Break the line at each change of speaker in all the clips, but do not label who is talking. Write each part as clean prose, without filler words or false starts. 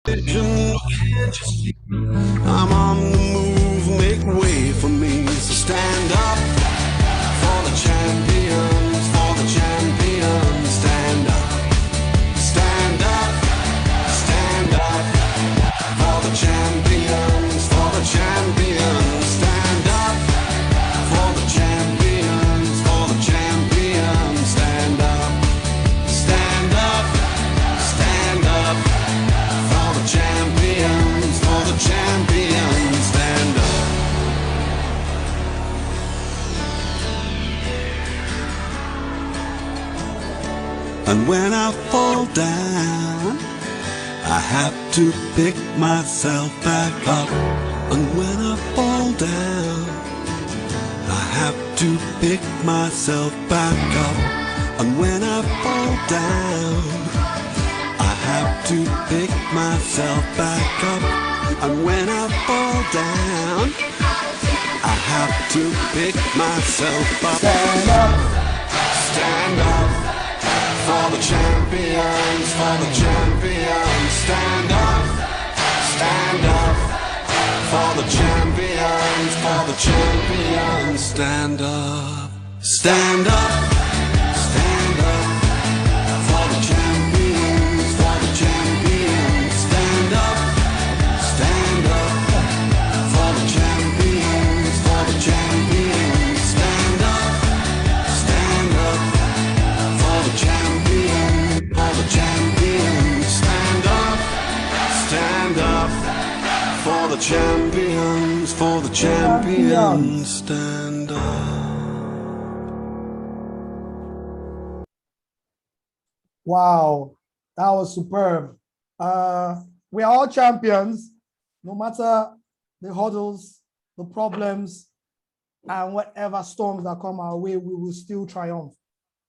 Can't you see? I'm on the move, make way for me. So stand up for the champions, for the champions. Stand up, stand up, stand up for the champions, for the champions. Stand up for the champions, for the champions. Stand up, stand up, stand up for the champions, for the champions. Stand up. And when I fall down, I have to pick myself back up. And when I fall down, I have to pick myself back up. And when I fall down, I have to pick myself back up. And when I fall down, I have to pick myself up. Stand up, stand up for the champions, for the champions. Stand up for the champions, for the champions. Stand up, stand up, stand up for the champions, for the champions. Stand up for the champions, for the champions. Stand up for the champions, for the champions. Stand up for the champions, for the champions. Stand up.
Wow, that was superb. We are all champions, no matter the hurdles, the problems, and whatever storms that come our way, we will still triumph.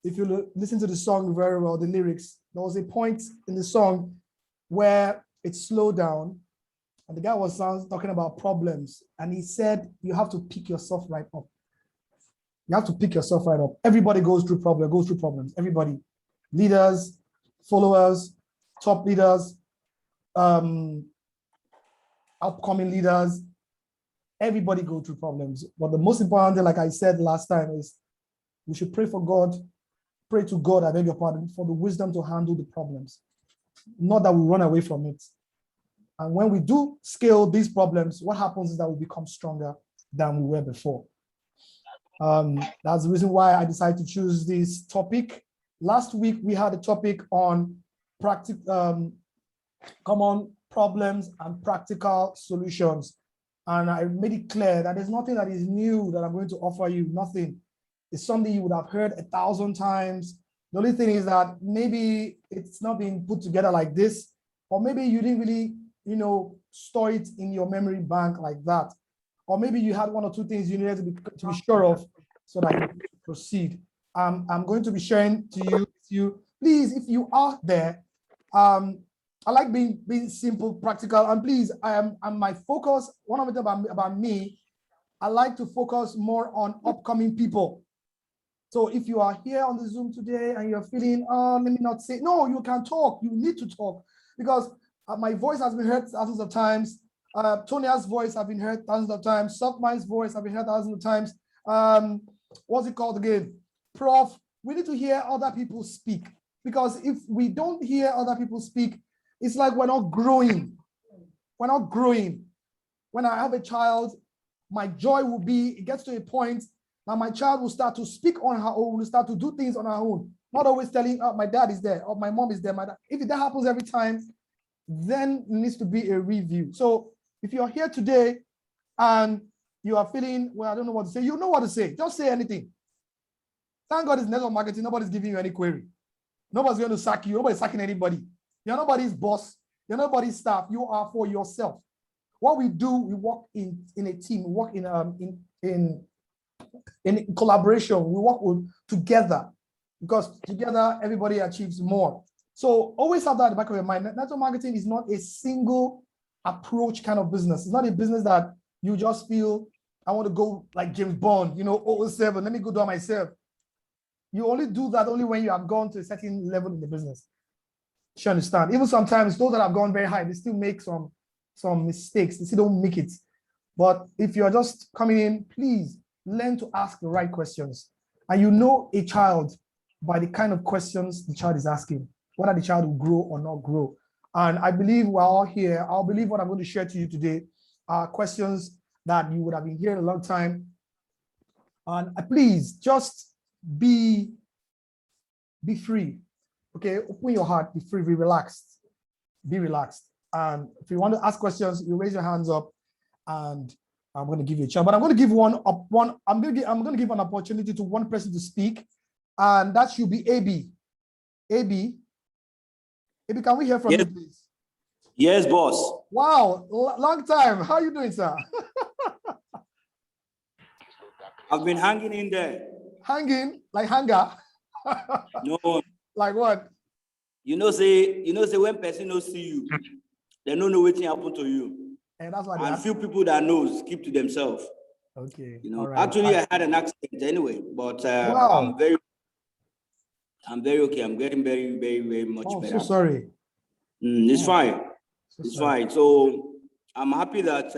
If you listen to the song very well, the lyrics, there was a point in the song where it slowed down, and the guy was talking about problems, and he said, you have to pick yourself right up. You have to pick yourself right up. Everybody goes through problems, everybody. Leaders, followers, top leaders, upcoming leaders, everybody go through problems. But the most important thing, like I said last time, is we should pray for God, pray to God, I beg your pardon, for the wisdom to handle the problems. Not that we run away from it. And when we do scale these problems, what happens is that we become stronger than we were before. That's the reason why I decided to choose this topic. Last week, we had a topic on common problems and practical solutions. And I made it clear that there's nothing that is new that I'm going to offer you, nothing. It's something you would have heard 1,000 times. The only thing is that maybe it's not being put together like this, or maybe you didn't really, store it in your memory bank like that. Or maybe you had one or two things you needed to be sure of so that you can proceed. I'm going to be sharing to you. Please, if you are there, I like being simple, practical, and please, I'm my focus. One of it about me, I like to focus more on upcoming people. So if you are here on the Zoom today and you're feeling, let me not say, no, you can talk. You need to talk because my voice has been heard thousands of times. Tonia's voice has been heard thousands of times. Softmind's voice has been heard thousands of times. What's it called again? Prof, we need to hear other people speak, because if we don't hear other people speak, it's like we're not growing. We're not growing. When I have a child, my joy will be, it gets to a point that my child will start to speak on her own, will start to do things on her own, not always telling, oh, my dad is there, or my mom is there. If that happens every time, then it needs to be a review. So if you're here today and you are feeling, well, I don't know what to say, you know what to say. Just say anything. Thank God it's network marketing. Nobody's giving you any query. Nobody's going to sack you. Nobody's sacking anybody. You're nobody's boss. You're nobody's staff. You are for yourself. What we do, we work in a team. We work in collaboration. We work together, because together everybody achieves more. So always have that in the back of your mind. Network marketing is not a single approach kind of business. It's not a business that you just feel, I want to go like James Bond, 007, let me go do it myself. You only do that only when you have gone to a certain level in the business. You understand? Even sometimes those that have gone very high, they still make some mistakes. They still don't make it. But if you're just coming in, please learn to ask the right questions. And you know a child by the kind of questions the child is asking, whether the child will grow or not grow. And I believe we're all here. I believe what I'm going to share to you today are questions that you would have been hearing a long time. And please just be free. Okay, open your heart, be free, be relaxed. Be relaxed. And if you want to ask questions, you raise your hands up and I'm going to give you a chance. But I'm going to give I'm going to give an opportunity to one person to speak, and that should be AB. AB, can we hear from you, please?
Yes, boss.
Wow, long time. How are you doing, sir?
I've been hanging in there.
Hanging? Like hanger?
No.
Like what?
Say when person no see you, they don't know what happened to you.
And that's why
and few people that knows keep to themselves.
Okay.
Right. Actually, I had an accident anyway, but
wow.
I'm very okay. I'm getting very, very, very much better.
So sorry.
It's fine. It's fine. So I'm happy that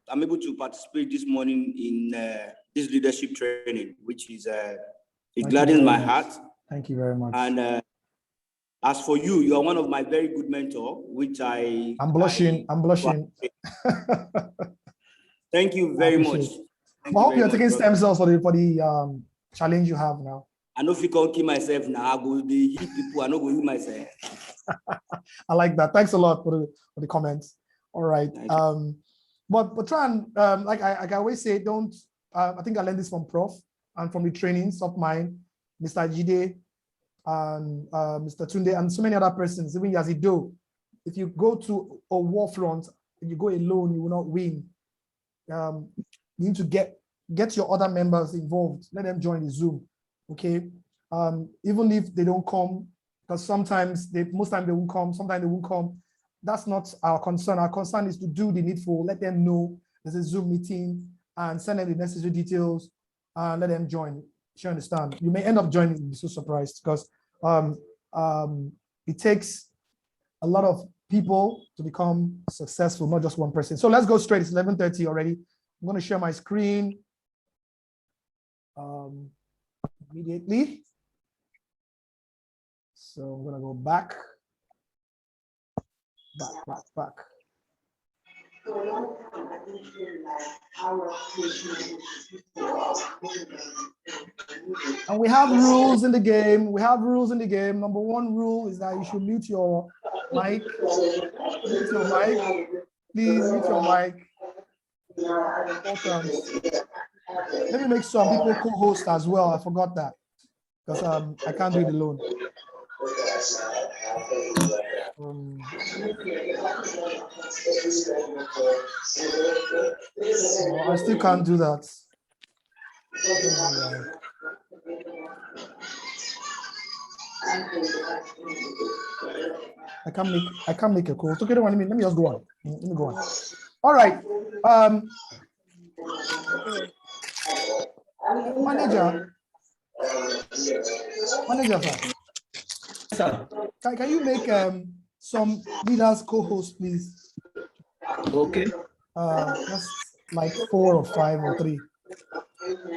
I'm able to participate this morning in this leadership training, which is it gladdens my heart.
Thank you very much.
And as for you, you are one of my very good mentor, which I'm blushing. Thank you very much.
I hope you're taking stem cells for the challenge you have now.
I know if you can't keep myself now, I go the hit people. I know go hit myself.
I like that. Thanks a lot for the comments. All right. But try and like I always say, don't. I think I learned this from Prof and from the trainings of mine, Mr. Jide and Mr. Tunde and so many other persons. Even Yazido, if you go to a war front and you go alone, you will not win. You need to get your other members involved. Let them join the Zoom. Okay. Even if they don't come, because most times they won't come, sometimes they won't come. That's not our concern. Our concern is to do the needful. Let them know there's a Zoom meeting and send them the necessary details and let them join. You understand? You may end up joining and be so surprised because it takes a lot of people to become successful, not just one person. So let's go straight. It's 11:30 already. I'm going to share my screen immediately. So I'm going to go back. And we have rules in the game. Number one rule is that you should mute your mic. Mute your mic. Please mute your mic. Let me make some people co-host as well. I forgot that because I can't do it alone. I still can't do that. I can't make a call. It's okay, let me just go on. Let me go on. All right. Manager, sir. Can you make some leaders co-host, please?
Okay.
Just like 4 or 5 or 3.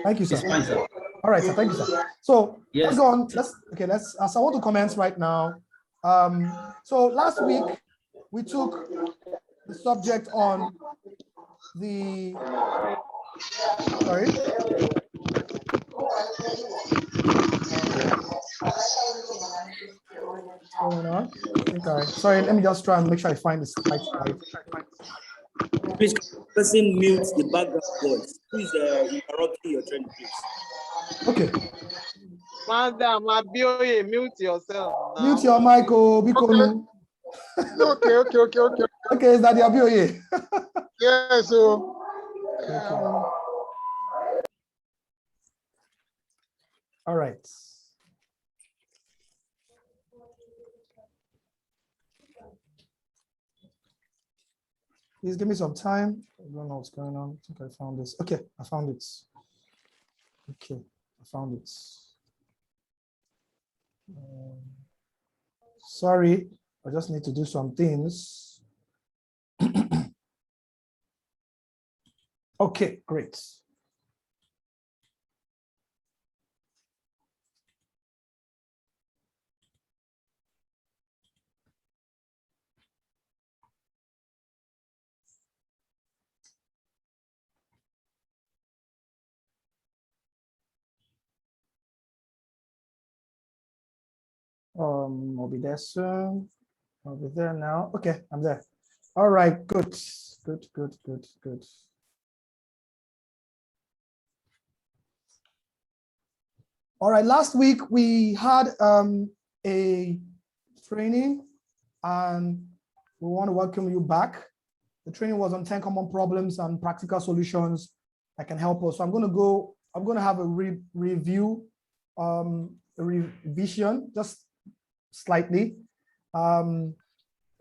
Thank you, sir.
It's fine, sir.
All right, sir. Thank you, sir. So
yes.
Let's go on. Let's as I want to commence right now. So last week we took the subject on the What's going on? Sorry, let me just try and make sure I find the slide.
Please, person mute the background voice. Please interrupting your training, please.
Okay.
Madam, mute yourself now.
Mute your mic, Bikonu.
Okay.
Okay, is that the Abioye?
Yes, so.
All right. Please give me some time. I don't know what's going on. I think I found this. Okay, I found it. Okay, I found it. Sorry, I just need to do some things. Okay, great. I'll be there soon. I'll be there now. Okay, I'm there. All right, good. All right, last week we had a training and we want to welcome you back. The training was on 10 common problems and practical solutions that can help us. So I'm going to have a review, a revision, just slightly, so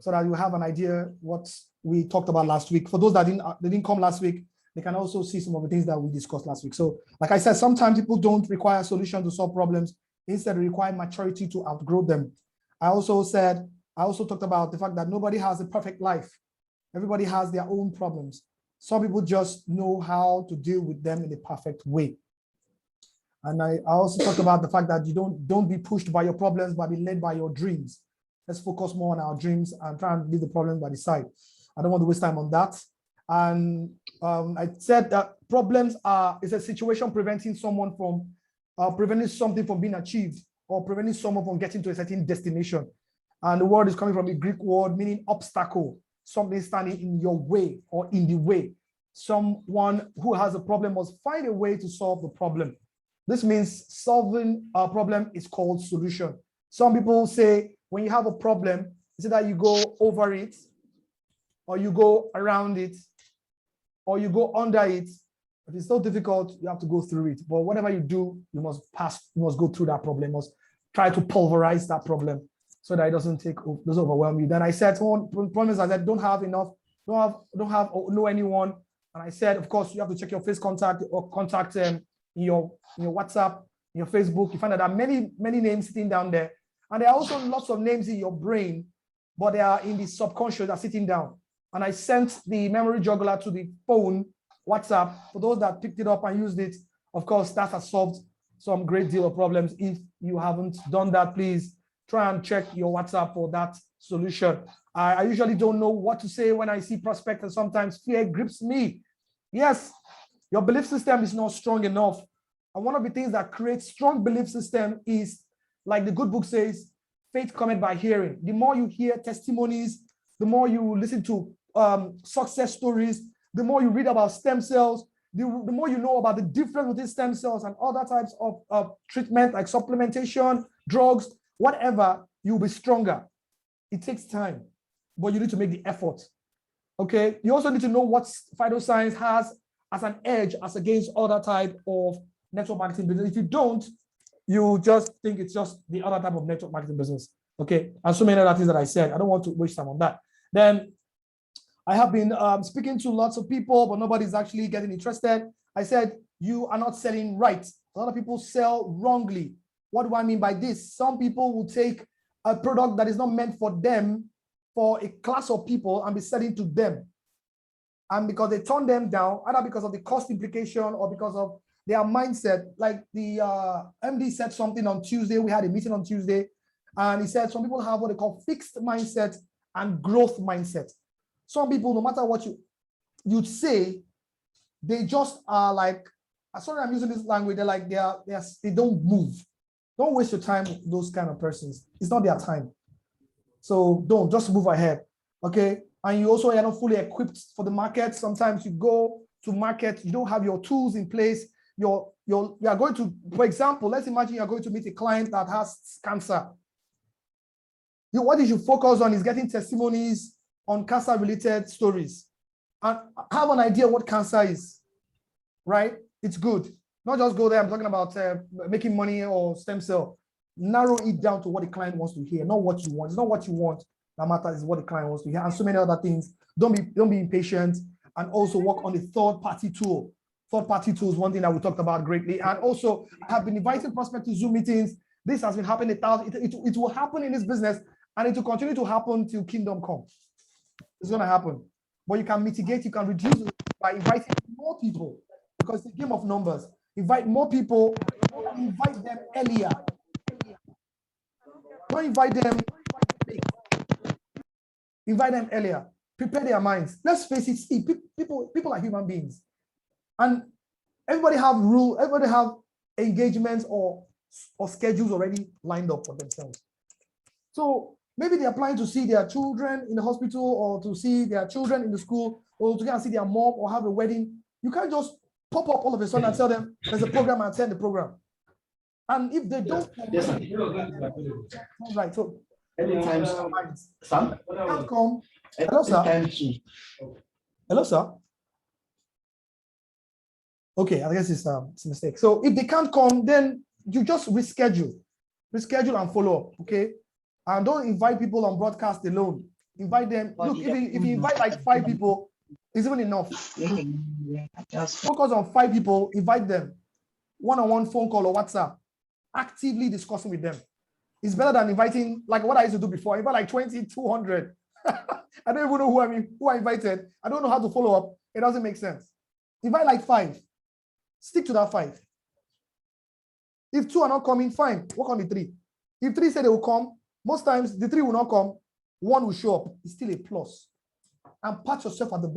that you have an idea what we talked about last week. For those that didn't come last week, they can also see some of the things that we discussed last week. So like I said, sometimes people don't require a solution to solve problems. Instead, they require maturity to outgrow them. I also talked about the fact that nobody has a perfect life. Everybody has their own problems. Some people just know how to deal with them in a perfect way. And I also talked about the fact that you don't be pushed by your problems, but be led by your dreams. Let's focus more on our dreams and try and leave the problem by the side. I don't want to waste time on that. And I said that problems is a situation preventing someone from preventing something from being achieved or preventing someone from getting to a certain destination. And the word is coming from a Greek word meaning obstacle, something standing in your way or in the way. Someone who has a problem must find a way to solve the problem. This means solving a problem is called solution. Some people say when you have a problem, it's either you go over it, or you go around it, or you go under it. If it's so difficult, you have to go through it. But whatever you do, you must go through that problem, you must try to pulverize that problem so that it doesn't overwhelm you. Then I said, promise, I said, don't have enough, don't have or know anyone. And I said, of course, you have to check your face contact or contact in your WhatsApp, in your Facebook. You find that there are many names sitting down there. And there are also lots of names in your brain, but they are in the subconscious, that are sitting down. And I sent the memory juggler to the phone, WhatsApp. For those that picked it up and used it, of course, that has solved some great deal of problems. If you haven't done that, please try and check your WhatsApp for that solution. I usually don't know what to say when I see prospect, and sometimes fear grips me. Yes, your belief system is not strong enough. And one of the things that creates strong belief system is, like the good book says, faith cometh by hearing. The more you hear testimonies, the more you listen to success stories, the more you read about stem cells, the more you know about the difference within stem cells and other types of treatment like supplementation, drugs, whatever, you'll be stronger. It takes time, but you need to make the effort. Okay. You also need to know what phytoscience has as an edge as against other type of network marketing business. If you don't, you just think it's just the other type of network marketing business. Okay. And so many other things that I said. I don't want to waste time on that. Then I have been speaking to lots of people, but nobody's actually getting interested. I said, you are not selling right. A lot of people sell wrongly. What do I mean by this? Some people will take a product that is not meant for them, for a class of people, and be selling to them. And because they turn them down, either because of the cost implication or because of their mindset. Like the MD said something on Tuesday. We had a meeting on Tuesday, and he said some people have what they call fixed mindset and growth mindset. Some people, no matter what you'd say, they just are like, sorry, I'm using this language. They're like, they don't move. Don't waste your time with those kind of persons. It's not their time. So don't, just move ahead. Okay. And you also are not fully equipped for the market. Sometimes you go to market, you don't have your tools in place. You are going to, for example, let's imagine you're going to meet a client that has cancer. What you should focus on is getting testimonies on cancer-related stories and have an idea what cancer is, right? It's good. Not just go there, I'm talking about making money or stem cell. Narrow it down to what the client wants to hear, not what you want. It's not what you want that matters, is what the client wants to hear, and so many other things. Don't be impatient, and also work on the third-party tool. Third-party tool is one thing that we talked about greatly. And also, I have been inviting prospects to Zoom meetings. This has been happening 1,000. It will happen in this business And it will continue to happen till kingdom come. It's going to happen. But you can mitigate, you can reduce it by inviting more people, because it's a game of numbers. Invite more people, invite them earlier. Don't invite them late. Invite them earlier. Prepare their minds. Let's face it, see, people are human beings. And everybody have rules, everybody have engagements or schedules already lined up for themselves. So maybe they're planning to see their children in the hospital, or to see their children in the school, or to go and see their mom, or have a wedding. You can't just pop up all of a sudden and tell them there's a program and attend the program. And if they don't, right? So anytime, Sam, can't come. Hello, sir. Hello, sir. Okay, I guess it's a mistake. So if they can't come, then you just reschedule and follow up. Okay, and don't invite people on broadcast alone. Invite them. Look, if you invite like 5 people, it's even enough. Focus on 5 people. Invite them. One-on-one phone call or WhatsApp. Actively discussing with them. It's better than inviting, like what I used to do before. I invite like 20, 200. I don't even know who I invited. I don't know how to follow up. It doesn't make sense. Invite like 5. Stick to that 5. If 2 are not coming, fine. Work on the 3. If 3 say they will come, most times the 3 will not come. 1 will show up. It's still a plus. And pat yourself on the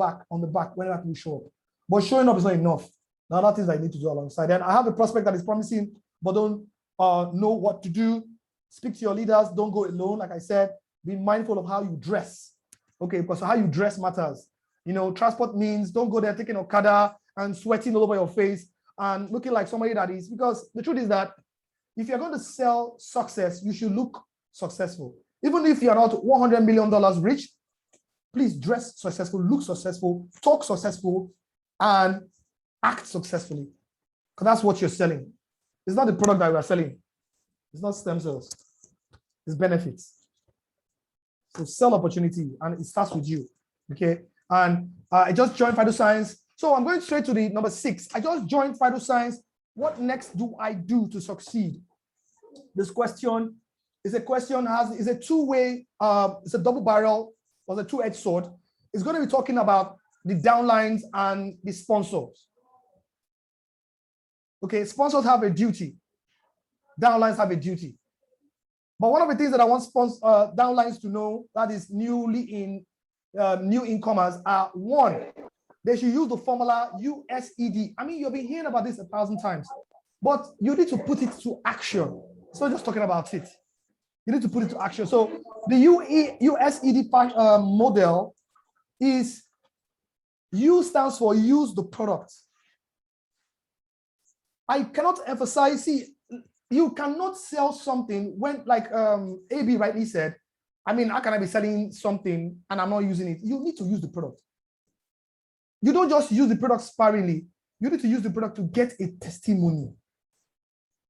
back whenever you show up. But showing up is not enough. There are other things I need to do alongside. Then I have a prospect that is promising, but don't know what to do. Speak to your leaders. Don't go alone. Like I said, be mindful of how you dress. Okay, because how you dress matters. You know, transport means don't go there taking Okada and sweating all over your face and looking like somebody that is, because the truth is that if you're going to sell success, you should look successful. Even if you're not $100 million rich, please dress successful, look successful, talk successful, and act successfully. Because that's what you're selling. It's not the product that we are selling. It's not stem cells. It's benefits. So sell opportunity, and it starts with you. Okay. And I just joined Phyt Sc. So I'm going straight to the number 6. I just joined Phyt Sc. What next do I do to succeed? This question is a question is a two-way, it's a double barrel or a two-edged sword. It's going to be talking about the downlines and the sponsors. Okay, sponsors have a duty. Downlines have a duty. But one of the things that I want downlines to know, that is new incomers, are 1, they should use the formula USED. I mean, you've been hearing about this 1,000 times, but you need to put it to action. It's not just talking about it. You need to put it to action. So the USED model is U stands for use the product. I cannot emphasize, see, you cannot sell something when, like AB rightly said, I mean, how can I be selling something and I'm not using it? You need to use the product. You don't just use the product sparingly. You need to use the product to get a testimony.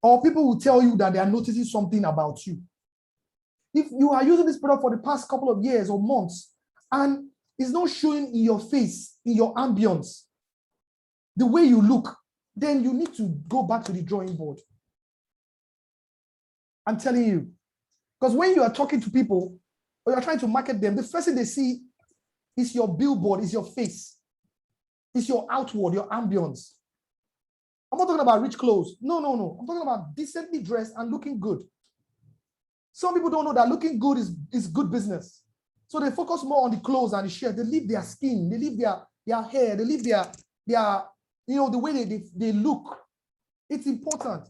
Or people will tell you that they are noticing something about you. If you are using this product for the past couple of years or months, and it's not showing in your face, in your ambience, the way you look, then you need to go back to the drawing board. I'm telling you. Because when you are talking to people or you're trying to market them, the first thing they see is your billboard, is your face. It's your outward, your ambience. I'm not talking about rich clothes. No. I'm talking about decently dressed and looking good. Some people don't know that looking good is good business. So they focus more on the clothes and the shirt. They leave their skin, they leave their hair, they leave their you know, the way they look. It's important.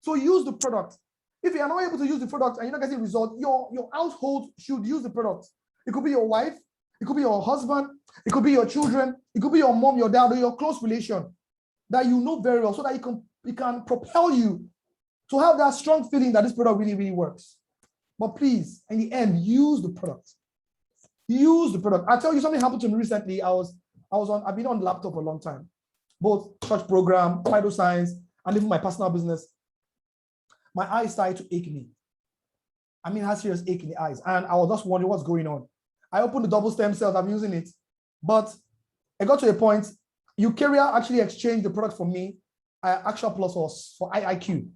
So use the product. If you are not able to use the product and you're not getting results, your household should use the product. It could be your wife, it could be your husband, it could be your children, it could be your mom, your dad, or your close relation that you know very well, so that it can propel you to have that strong feeling that this product really, really works. But please, in the end, use the product. Use the product. I'll tell you something happened to me recently. I've been on the laptop for a long time, both church program, Phyt Sc, and even my personal business. My eyes started to ache me. I mean, I had serious ache in the eyes, and I was just wondering what's going on. I opened the double stem cells, I'm using it, but I got to a point. Eukarya actually exchanged the product for me. Action Plus was for IIQ.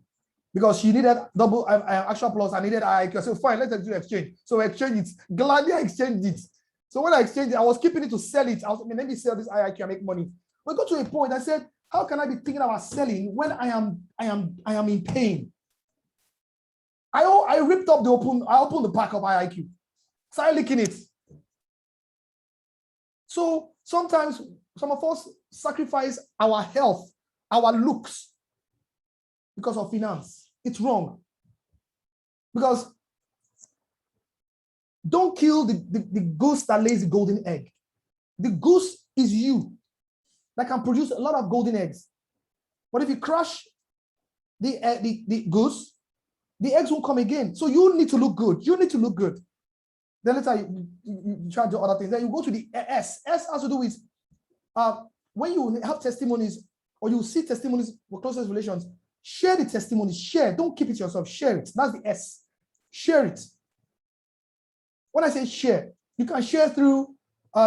because she needed double actual plus. I needed IIQ. I said, fine, let's do exchange. So I exchanged it. Gladly I exchanged it. So when I exchanged it, I was keeping it to sell it. I was let me sell this IIQ and make money. We got to a point. I said, how can I be thinking about selling when I am in pain? I ripped up I opened the pack of IIQ. Started licking it. So sometimes some of us sacrifice our health, our looks, because of finance. It's wrong. Because don't kill the goose that lays the golden egg. The goose is you that can produce a lot of golden eggs. But if you crush the goose, the eggs won't come again. So you need to look good. You need to look good. Then later you try to do other things. Then you go to the S. S has to do with when you have testimonies or you see testimonies for closest relations, share the testimonies. Share. Don't keep it yourself. Share it. That's the S. Share it. When I say share, you can share through,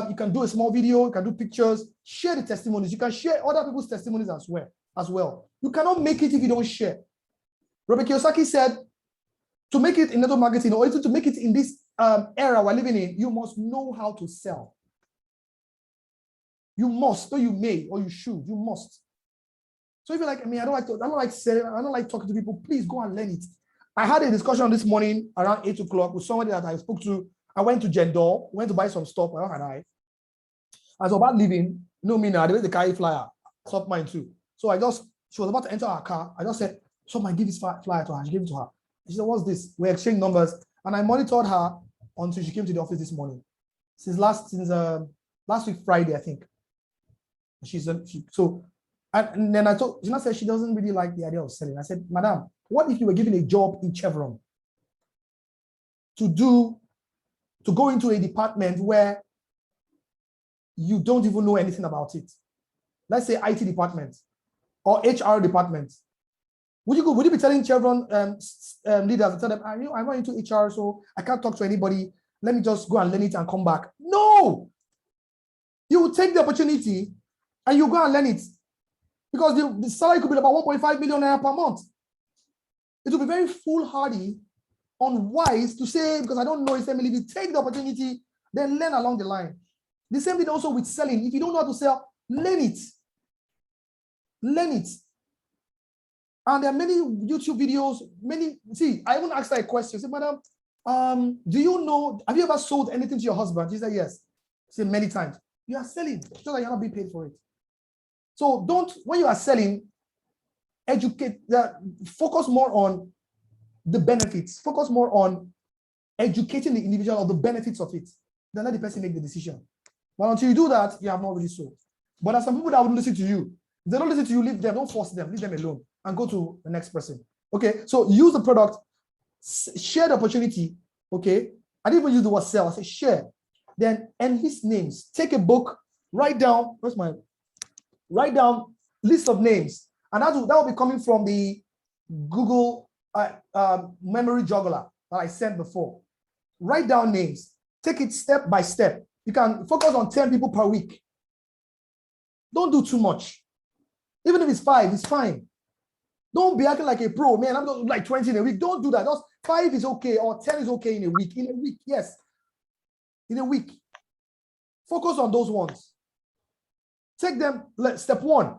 you can do a small video, you can do pictures, share the testimonies. You can share other people's testimonies as well. You cannot make it if you don't share. Robert Kiyosaki said, to make it in network marketing or to make it in this era we're living in, you must know how to sell. You must, or you may, or you should, you must. So if you're like me, I don't like selling, I don't like talking to people, please go and learn it. I had a discussion this morning around 8 o'clock with somebody that I spoke to. I went to Jendor, went to buy some stuff, my wife and I. As about leaving, you know me now, the way they carry flyer, stop mine too. So she was about to enter her car. I just said, someone give this flyer to her. She gave it to her. She said, what's this? We exchanged numbers. And I monitored her until she came to the office this morning. Since last week, Friday, I think. And then she said she doesn't really like the idea of selling. I said, Madam, what if you were given a job in Chevron to go into a department where you don't even know anything about it? Let's say IT department or HR department. Would you be telling Chevron leaders, tell them, I'm not into HR, so I can't talk to anybody. Let me just go and learn it and come back. No! You will take the opportunity and you go and learn it. Because the salary could be about 1.5 million naira per month. It will be very foolhardy, unwise to say, because I don't know, if you take the opportunity, then learn along the line. The same thing also with selling. If you don't know how to sell, learn it. Learn it. And there are many YouTube videos, I even asked her a question. I said, Madam, have you ever sold anything to your husband? She said, yes. She said, many times. You are selling, just like you're not being paid for it. So when you are selling, focus more on the benefits, focus more on educating the individual of the benefits of it, then let the person make the decision. But until you do that, you have not really sold. But there are some people that wouldn't listen to you. If they don't listen to you, leave them, don't force them, leave them alone and go to the next person. Okay, so use the product, share the opportunity. Okay, I didn't even use the word sell, I said share. Then enlist names, take a book, write down list of names, and that will be coming from the Google memory juggler that I sent before. Write down names, take it step by step. You can focus on 10 people per week. Don't do too much. Even if it's 5, it's fine. Don't be acting like a pro, man. I'm going to like 20 in a week. Don't do that. Just 5 is okay, or 10 is okay in a week. In a week, yes. In a week. Focus on those ones. Take them, step 1.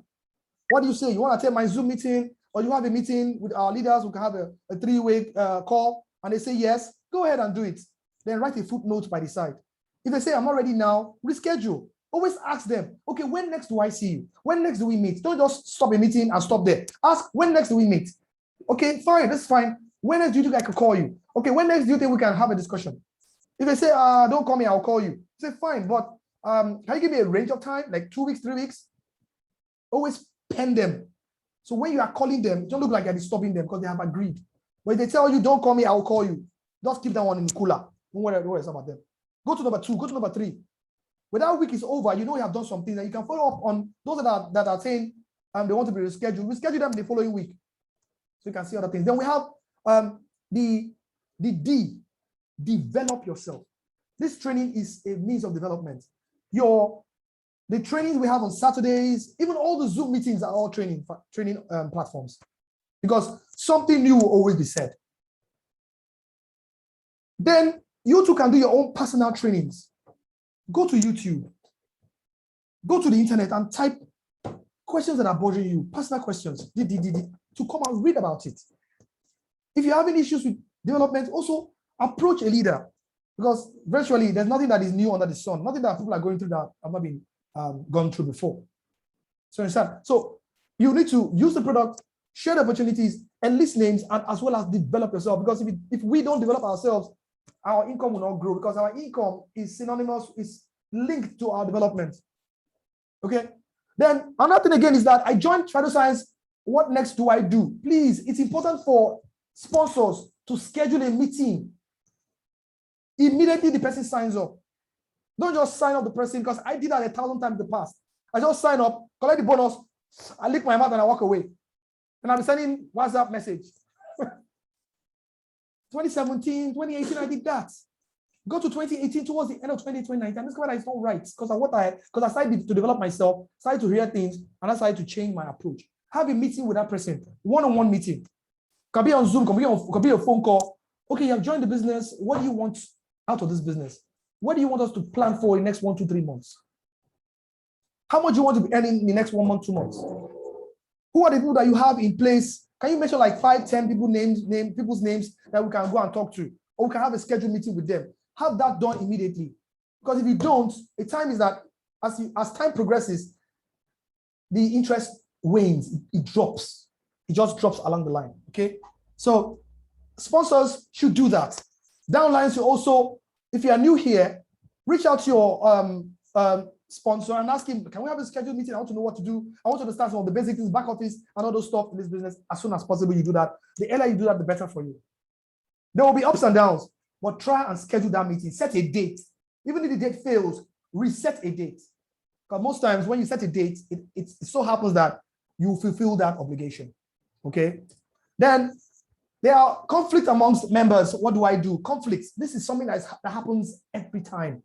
What do you say? You want to take my Zoom meeting, or you have a meeting with our leaders who can have a 3-way call, and they say yes, go ahead and do it. Then write a footnote by the side. If they say, I'm not ready now, reschedule. Always ask them, okay, when next do I see you? When next do we meet? Don't just stop a meeting and stop there. Ask, when next do we meet? Okay, fine, that's fine. When next do you think I could call you? Okay, when next do you think we can have a discussion? If they say, don't call me, I'll call you. Say, fine, but can you give me a range of time, like 2 weeks, 3 weeks? Always pen them. So when you are calling them, don't look like you're disturbing them because they have agreed. But if they tell you, don't call me, I'll call you. Just keep that one in the cooler. Don't worry about them. Go to number 2, go to number 3. When that week is over, you know you have done some things, and you can follow up on those that are saying they want to be rescheduled. Reschedule them the following week, so you can see other things. Then we have the D, develop yourself. This training is a means of development. The trainings we have on Saturdays, even all the Zoom meetings are all training platforms. because something new will always be said. Then you too can do your own personal trainings. Go to YouTube, go to the internet and type questions that are bothering you, personal questions, to come and read about it. If you're having issues with development, also approach a leader, because virtually there's nothing that is new under the sun, nothing that people are going through that have not been gone through before. So understand? So you need to use the product, share the opportunities, enlist names, and as well as develop yourself. Because if we don't develop ourselves, our income will not grow, because our income is synonymous, is linked to our development. Okay. Then another thing again is that I joined Phyt Sc. What next do I do? Please, it's important for sponsors to schedule a meeting. Immediately the person signs up. Don't just sign up the person, because I did that 1,000 times in the past. I just sign up, collect the bonus, I lick my mouth and I walk away. And I'm sending WhatsApp message. 2017, 2018, I did that. Go to 2018, towards the end of 2019, and discovered that it's not right, because I started to develop myself, started to hear things, and I started to change my approach. Have a meeting with that person, one-on-one meeting. Can be on Zoom, can be a phone call. Okay, you have joined the business. What do you want out of this business? What do you want us to plan for in the next 1 to 3 months? How much do you want to be earning in the next 1 month, 2 months? Who are the people that you have in place? Can you mention like 5, 10 people's names that we can go and talk to? Or we can have a scheduled meeting with them. Have that done immediately. Because if you don't, the time is that as time progresses, the interest wanes, it drops. It just drops along the line. Okay. So sponsors should do that. Downlines should also, if you are new here, reach out to your sponsor and ask him, can we have a scheduled meeting? I want to know what to do. I want to understand some of the basic things, back office and all those stuff in this business. As soon as possible, you do that. The earlier you do that, the better for you. There will be ups and downs, but try and schedule that meeting. Set a date. Even if the date fails, reset a date. Because most times when you set a date, it so happens that you fulfill that obligation. Okay. Then there are conflicts amongst members. What do I do? Conflicts. This is something that happens every time.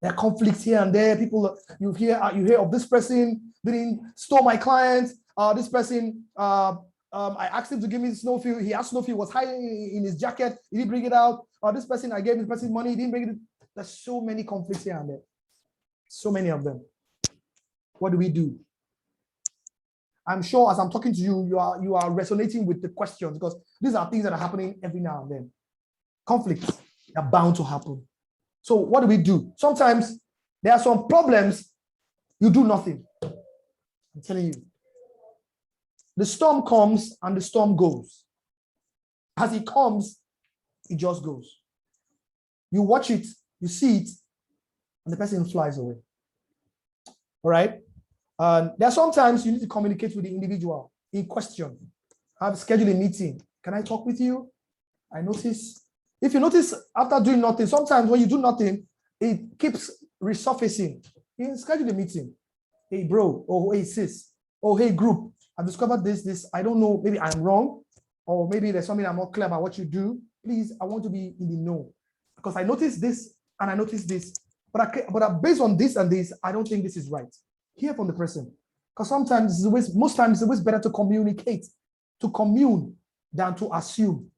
There are conflicts here and there. People, you hear of this person didn't stole my client. This person, I asked him to give me snowfield. He asked snowfield, was hiding in his jacket. He didn't bring it out. This person, I gave this person money. He didn't bring it. There's so many conflicts here and there. So many of them. What do we do? I'm sure as I'm talking to you, you are resonating with the questions, because these are things that are happening every now and then. Conflicts are bound to happen. So what do we do? Sometimes there are some problems, you do nothing. I'm telling you. The storm comes and the storm goes. As it comes, it just goes. You watch it, you see it, and the person flies away. All right? There are sometimes you need to communicate with the individual in question. Have scheduled a meeting. Can I talk with you? I notice. If you notice after doing nothing, sometimes when you do nothing, it keeps resurfacing. You schedule a meeting. Hey, bro. Oh, hey, sis. Oh, hey, group. I've discovered this. I don't know. Maybe I'm wrong. Or maybe there's something I'm not clear about what you do. Please, I want to be in the know. Because I noticed this and I noticed this. But based on this and this, I don't think this is right. Hear from the person. Because sometimes, most times, it's always better to communicate, to commune, than to assume.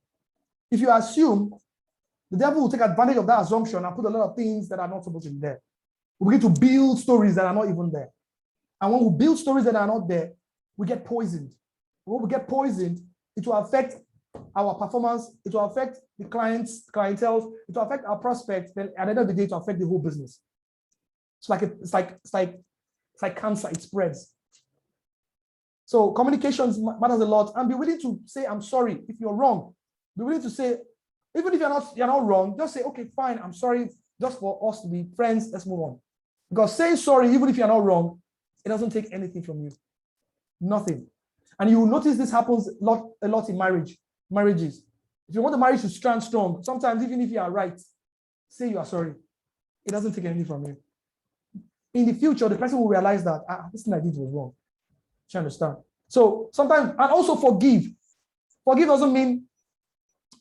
If you assume, the devil will take advantage of that assumption and put a lot of things that are not supposed to be there. We begin to build stories that are not even there. And when we build stories that are not there, we get poisoned. When we get poisoned, it will affect our performance, it will affect the clientele, it will affect our prospects, then at the end of the day, it will affect the whole business. It's like cancer, it spreads. So communications matters a lot, and be willing to say, I'm sorry if you're wrong. Be willing to say, even if you're not wrong, just say, okay, fine, I'm sorry, just for us to be friends, let's move on. Because saying sorry, even if you're not wrong, it doesn't take anything from you. Nothing. And you will notice this happens a lot in marriages. If you want the marriage to stand strong, sometimes even if you are right, say you are sorry. It doesn't take anything from you. In the future, the person will realize that this thing I did was wrong. You understand? So sometimes, and also forgive. Forgive doesn't mean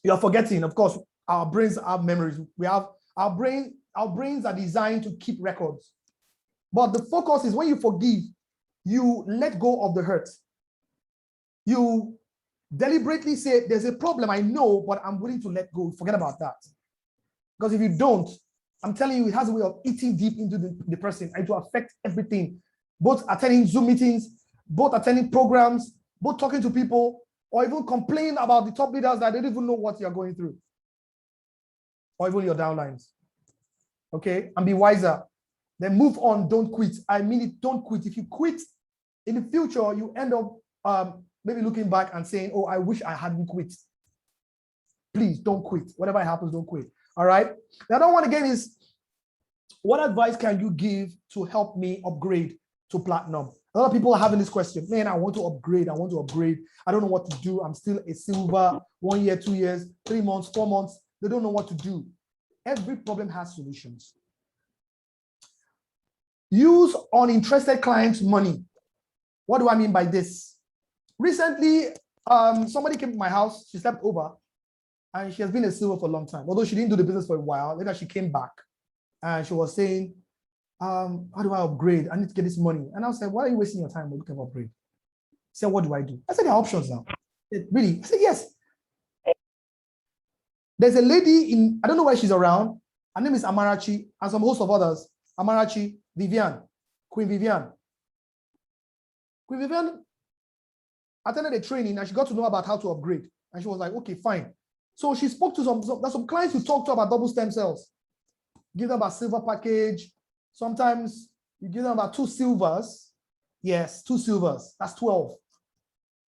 you are forgetting. Of course, our brains have memories. We have our brains are designed to keep records. But the focus is when you forgive, you let go of the hurt. You Deliberately say, there's a problem, I know, but I'm willing to let go. Forget about that. Because if you don't, I'm telling you, it has a way of eating deep into the person and to affect everything. Both attending Zoom meetings, both attending programs, both talking to people, or even complain about the top leaders that they don't even know what you're going through. Or even your downlines. Okay? And be wiser. Then move on, don't quit. I mean it, don't quit. If you quit, in the future, you end up maybe looking back and saying, oh, I wish I hadn't quit. Please don't quit. Whatever happens, don't quit. All right. The other one again is, what advice can you give to help me upgrade to platinum? A lot of people are having this question. Man, I want to upgrade. I want to upgrade. I don't know what to do. I'm still a silver, 1 year, 2 years, 3 months, 4 months. They don't know what to do. Every problem has solutions. Use uninterested clients' money. What do I mean by this? Recently, somebody came to my house. She slept over. And she has been a silver for a long time. Although she didn't do the business for a while, later she came back and she was saying, how do I upgrade? I need to get this money. And I was like, why are you wasting your time looking for upgrade? She said, what do I do? I said, there are options now. Said, really? I said, yes. There's a lady I don't know where she's around. Her name is Amarachi and some host of others. Amarachi, Vivian, Queen Vivian. Queen Vivian attended a training and she got to know about how to upgrade. And she was like, okay, fine. So she spoke to some clients who talked to about double stem cells. Give them a silver package. Sometimes you give them about 2 silvers. Yes, 2 silvers. That's 12.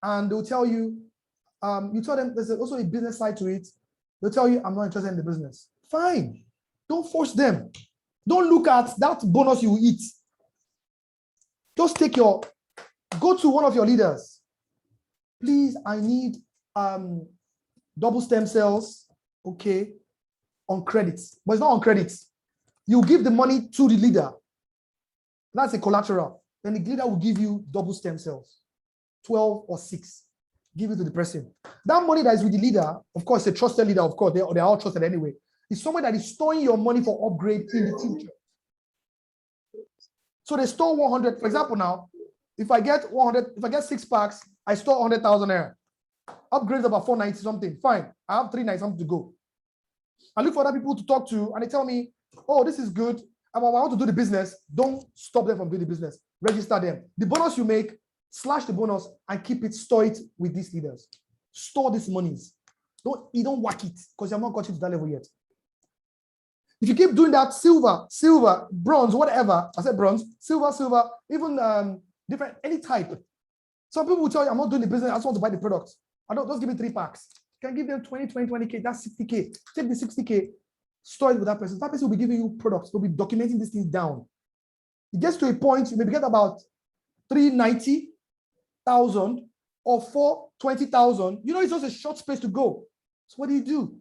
And they'll tell you, you tell them there's also a business side to it. They'll tell you, I'm not interested in the business. Fine. Don't force them. Don't look at that bonus you eat. Just go to one of your leaders. Please, I need double stem cells, okay, on credits. But it's not on credits. You give the money to the leader. That's a collateral. Then the leader will give you double stem cells, 12 or 6. Give it to the person. That money that is with the leader, of course, a trusted leader, of course, they're all trusted anyway. It's someone that is storing your money for upgrade in the future. So they store 100. For example, now, if I get 100, if I get 6 packs, I store 100,000 there. Upgrade about 490 something. Fine. I have 390 something to go. I look for other people to talk to, and they tell me, oh, this is good. I want to do the business. Don't stop them from doing the business. Register them. The bonus you make, slash the bonus and keep it, store it with these leaders. Store these monies. You don't whack it because you have not got to that level yet. If you keep doing that, silver, bronze, whatever. I said bronze, silver, even different, any type. Some people will tell you, I'm not doing the business. I just want to buy the product. Just give me 3 packs. You can give them 20K. That's 60K. Take the 60K, store it with that person. That person will be giving you products. They'll be documenting these things down. It gets to a point, you maybe get about 390,000 or 420,000. You know, it's just a short space to go. So what do?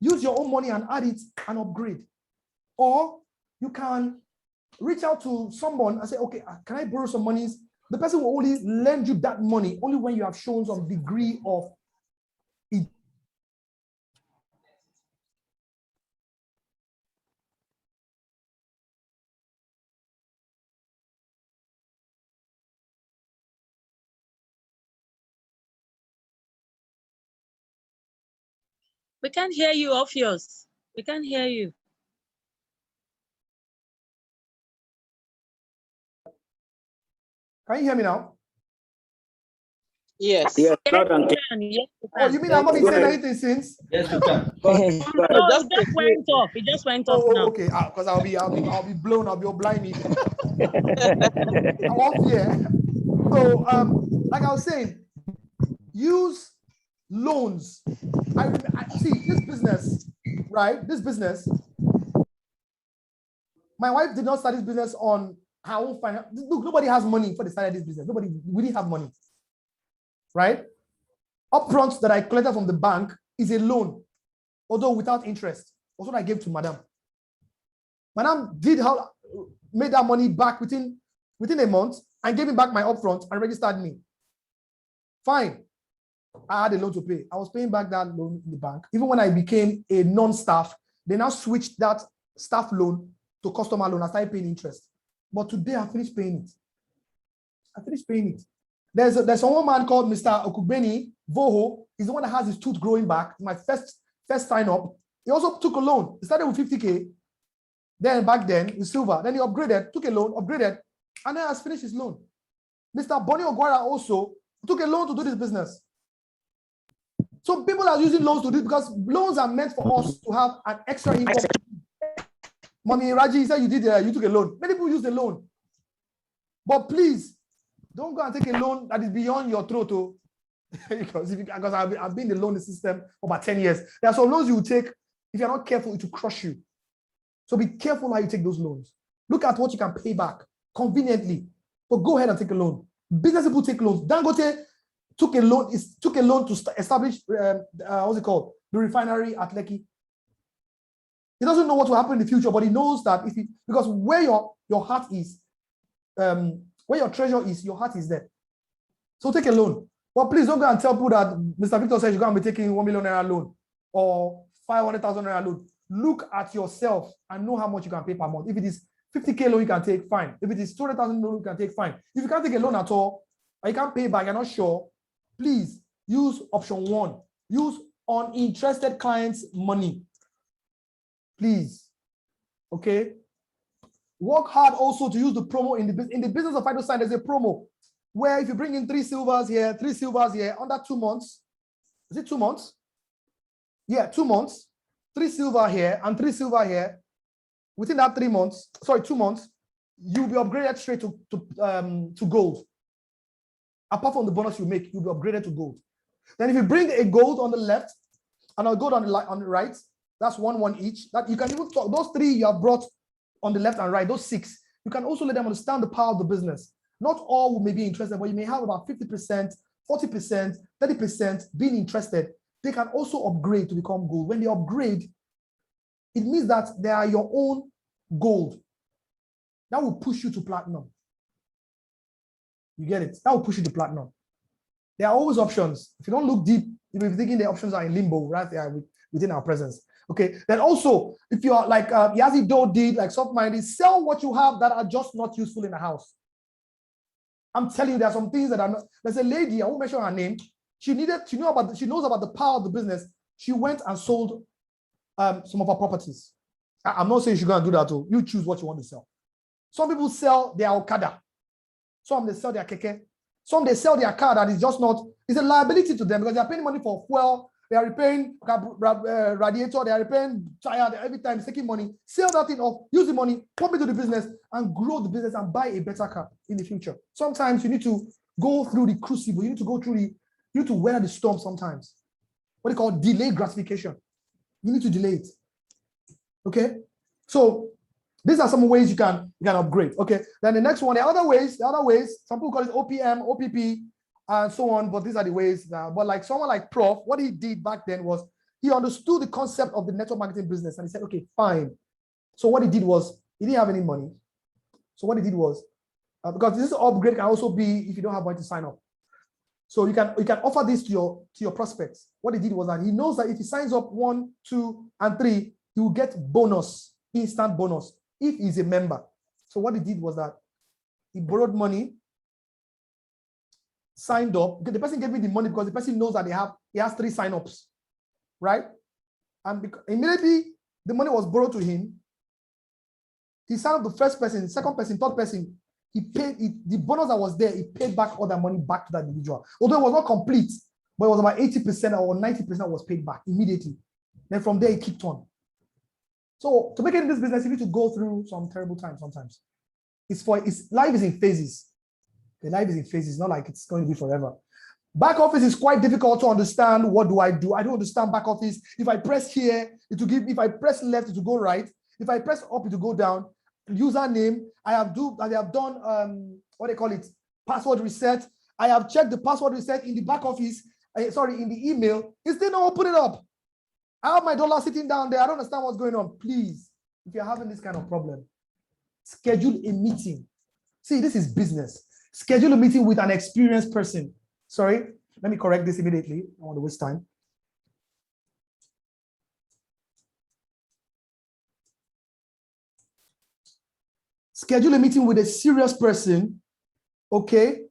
Use your own money and add it and upgrade. Or you can reach out to someone and say, okay, can I borrow some monies? The person will only lend you that money only when you have shown some degree of it.
We can't hear you, Orpheus. We can't hear you.
Can you hear me now?
Yes.
Yes,
Yes,
loud and
we
clear.
can. Yes, we
Oh,
can.
you mean I've not been saying anything since?
Yes, you can.
No, it just went off. It just went off now.
Okay. Because I'll be blown. I'll be blind. I'm off here. So, like I was saying, use loans. I see this business, right? This business. My wife did not start this business on her own finance. Look, nobody has money for the start of this business. We didn't have money, right? Upfront that I collected from the bank is a loan, although without interest. Also, what I gave to Madam. Madam made that money back within a month and gave me back my upfront and registered me. Fine. I had a loan to pay. I was paying back that loan in the bank. Even when I became a non-staff, they now switched that staff loan to customer loan. I started paying interest. But today I finished paying it. There's one man called Mr. Okubeni Voho. He's the one that has his tooth growing back. My first sign up. He also took a loan. He started with 50K. Then back then with silver. Then he upgraded, took a loan, upgraded, and then has finished his loan. Mr. Bonnie Ogwara also took a loan to do this business. So people are using loans to do it because loans are meant for us to have an extra income. Mommy Raji said you took a loan. Many people use the loan. But please, don't go and take a loan that is beyond your throat. Oh. because I've been in the loan system for about 10 years. There are some loans you will take, if you're not careful, it will crush you. So be careful how you take those loans. Look at what you can pay back conveniently. But go ahead and take a loan. Business people take loans. Dangote took a loan to establish what's it called? The refinery at Lekki. He doesn't know what will happen in the future, but he knows that because where your heart is, where your treasure is, your heart is there. So take a loan. But please don't go and tell people that Mr. Victor says you're going to be taking 1 million naira loan or 500,000 naira loan. Look at yourself and know how much you can pay per month. If it is 50K loan, you can take, fine. If it is 200,000 loan, you can take, fine. If you can't take a loan at all, or you can't pay back, you're not sure, please use option 1. Use uninterested clients' money. Please. Okay? Work hard also to use the promo in the business of Phyt Sc. There's a promo where if you bring in 3 silvers here, 3 silvers here, under 2 months, is it 2 months? Yeah, 2 months, 3 silver here and 3 silver here. Within that 2 months, you'll be upgraded straight to gold. Apart from the bonus you make, you'll be upgraded to gold. Then if you bring a gold on the left and a gold on the right, that's 1 each. That you can even talk, those 3 you have brought on the left and right, those 6, you can also let them understand the power of the business. Not all may be interested, but you may have about 50%, 40%, 30% being interested. They can also upgrade to become gold. When they upgrade, it means that they are your own gold. That will push you to platinum. You get it? That will push you to platinum. There are always options. If you don't look deep, you may be thinking the options are in limbo right there within our presence. Okay. Then also, if you are like Yazi Do did, like soft-minded, sell what you have that are just not useful in the house. I'm telling you, there are some things that are not. There's a lady, I won't mention her name. She knows about the power of the business. She went and sold some of her properties. I'm not saying she's going to do that too. You choose what you want to sell. Some people sell their Okada. Some they sell their keke. Some they sell their car that is just not, it's a liability to them because they are paying money for fuel, they are repaying radiator, they are repaying tire, every time it's taking money. Sell that thing off, use the money, pump into the business and grow the business and buy a better car in the future. Sometimes you need to go through the crucible, you need to go through you need to weather the storm sometimes. What they call delayed gratification. You need to delay it. Okay? So these are some ways you can upgrade. Okay. Then the next one, the other ways, some people call it OPM, OPP, and so on. But these are the ways. But like someone like Prof, what he did back then was he understood the concept of the network marketing business, and he said, okay, fine. So what he did was he didn't have any money. So what he did was because this upgrade can also be if you don't have money to sign up. So you can offer this to your prospects. What he did was that he knows that if he signs up 1, 2, and 3, he will get bonus, instant bonus, if he's a member. So what he did was that he borrowed money, signed up. The person gave me the money because the person knows that he has 3 sign-ups, right? And immediately the money was borrowed to him. He signed up the first person, second person, third person. He paid the bonus that was there. He paid back all that money back to that individual. Although it was not complete, but it was about 80% or 90% was paid back immediately. Then from there, he kicked on. So to make it in this business, you need to go through some terrible times sometimes. Life is in phases. The life is in phases, not like it's going to be forever. Back office is quite difficult to understand. What do? I don't understand back office. If I press here, it will give. If I press left, it will go right. If I press up, it will go down. Username, I have done what they call it, password reset. I have checked the password reset in the back office. In the email. It's still not open it up. I have my dollar sitting down there. I don't understand what's going on. Please, if you're having this kind of problem, schedule a meeting. See, this is business. Schedule a meeting with an experienced person. Sorry, let me correct this immediately. I don't want to waste time. Schedule a meeting with a serious person, okay?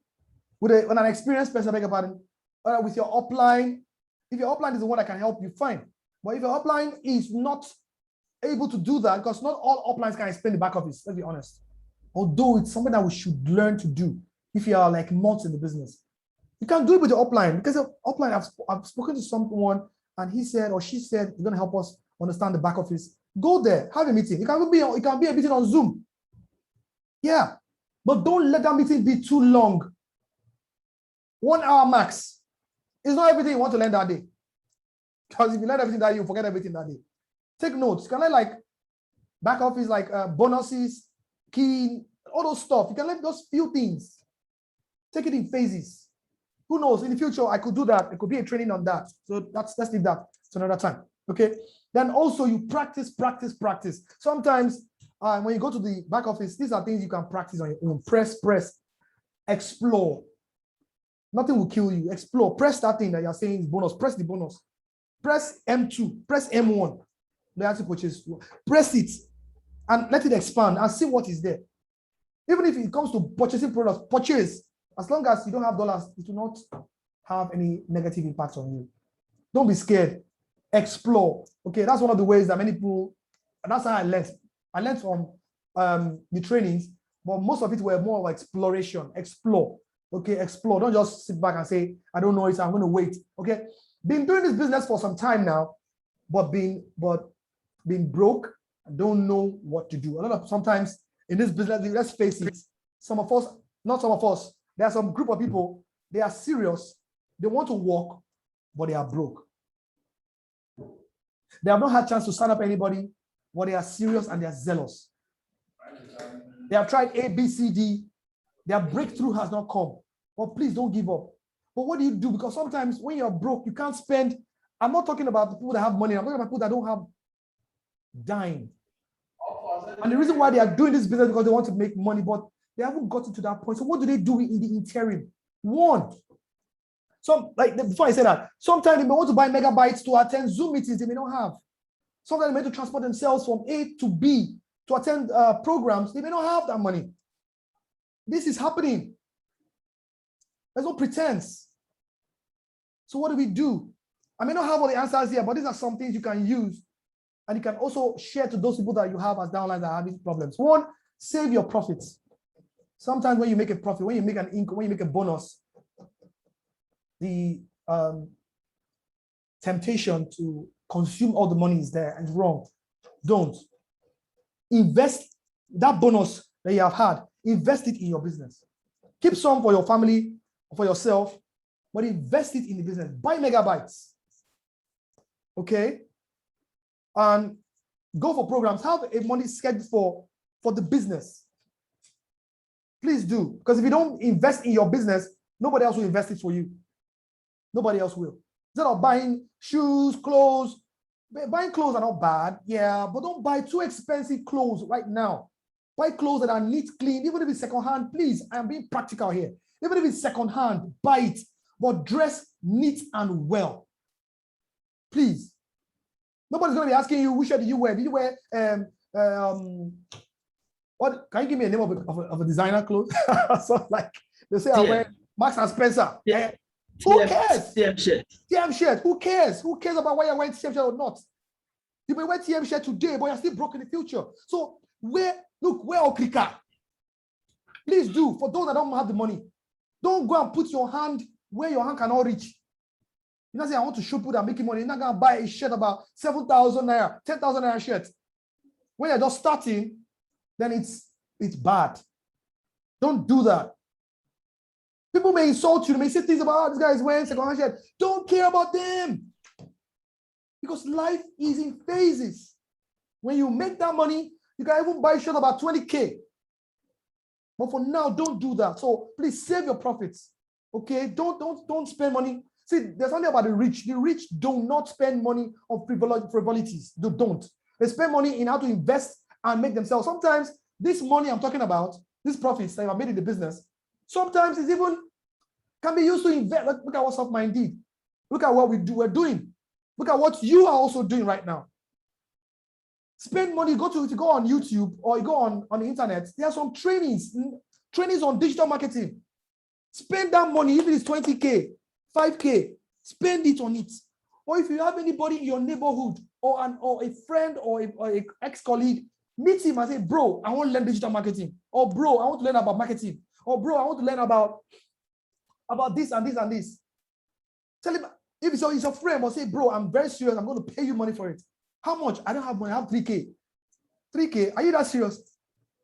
with an experienced person, beg your pardon, with your upline. If your upline is the one that can help you, fine. But if your upline is not able to do that, because not all uplines can explain the back office, let's be honest. Although it's something that we should learn to do if you are like months in the business. You can do it with your upline, because your upline, I've spoken to someone and he said or she said, you're going to help us understand the back office. Go there, have a meeting. It can be a meeting on Zoom. Yeah, but don't let that meeting be too long. 1 hour max. It's not everything you want to learn that day. Because if you learn everything that day, you forget everything that day. Take notes. You can learn like back office, like bonuses, key, all those stuff. You can learn those few things. Take it in phases. Who knows? In the future, I could do that. It could be a training on that. So let's leave that to another time. Okay. Then also you practice. Sometimes when you go to the back office, these are things you can practice on your own. Press, explore. Nothing will kill you. Explore. Press that thing that you're saying is bonus. Press the bonus. Press M2. Press M1. Press it and let it expand and see what is there. Even if it comes to purchasing products, purchase. As long as you don't have dollars, it will not have any negative impact on you. Don't be scared. Explore. Okay, that's one of the ways that many people, and that's how I learned. I learned from the trainings, but most of it were more of exploration. Explore. Okay, explore. Don't just sit back and say, I don't know it, so I'm going to wait. Okay, been doing this business for some time now, but being broke, I don't know what to do. Sometimes in this business, let's face it, not some of us, there are some group of people, they are serious, they want to work, but they are broke. They have not had a chance to sign up anybody, but they are serious and they are zealous. They have tried A, B, C, D. Their breakthrough has not come. But please don't give up. But what do you do? Because sometimes when you're broke, you can't spend. I'm not talking about the people that have money. I'm talking about people that don't have dime. And the reason why they are doing this business is because they want to make money, but they haven't gotten to that point. So what do they do in the interim? One, before I say that, sometimes they may want to buy megabytes to attend Zoom meetings they may not have. Sometimes they may have to transport themselves from A to B to attend programs. They may not have that money. This is happening. There's no pretense. So what do we do? I may not have all the answers here, but these are some things you can use. And you can also share to those people that you have as downlines that are having problems. One, save your profits. Sometimes when you make a profit, when you make an income, when you make a bonus, the temptation to consume all the money is there and it's wrong. Don't. Invest that bonus that you have had. Invest it in your business. Keep some for your family, for yourself, but invest it in the business. Buy megabytes. Okay? And go for programs. Have a money scheduled for the business. Please do. Because if you don't invest in your business, nobody else will invest it for you. Nobody else will. Instead of buying shoes, clothes, buying clothes are not bad, yeah, but don't buy too expensive clothes right now. Buy clothes that are neat, clean, even if it's secondhand, please. I am being practical here. Even if it's secondhand, buy it, but dress neat and well. Please. Nobody's going to be asking you, which shirt did you wear? Did you wear, what? Can you give me a name of a designer clothes? So like, they say I wear Marks and Spencer. Yeah. Who cares? TM shirt. TM shirt. Who cares? Who cares about why you're wearing TM shirt or not? You may wear TM shirt today, but you're still broke in the future. So wear Okrika. Please do. For those that don't have the money, don't go and put your hand where your hand cannot reach. You know, say I want to show people that are making money. You're not gonna buy a shirt about 7,000 naira, 10,000 naira shirt. When you're just starting, then it's bad. Don't do that. People may insult you, they may say things about, this guy is wearing second-hand shirt. Don't care about them. Because life is in phases. When you make that money, you can even buy a shirt about 20K. But for now, don't do that. So please save your profits. Okay? Don't spend money. See, there's something about the rich. The rich do not spend money on frivolities. They don't. They spend money in how to invest and make themselves. Sometimes this money I'm talking about, these profits that I've made in the business, sometimes it's even can be used to invest. Look at what SoftMind did. Look at what we're doing. Look at what you are also doing right now. Spend money, go on YouTube or you go on the internet. There are some trainings on digital marketing. Spend that money, if it is 20K, 5K, spend it on it. Or if you have anybody in your neighborhood or a friend or a ex-colleague, meet him and say, bro, I want to learn digital marketing. Or bro, I want to learn about marketing. Or bro, I want to learn about this and this and this. Tell him, if it's your friend, or say, bro, I'm very serious. I'm going to pay you money for it. How much? I don't have money. I have 3K. 3K? Are you that serious?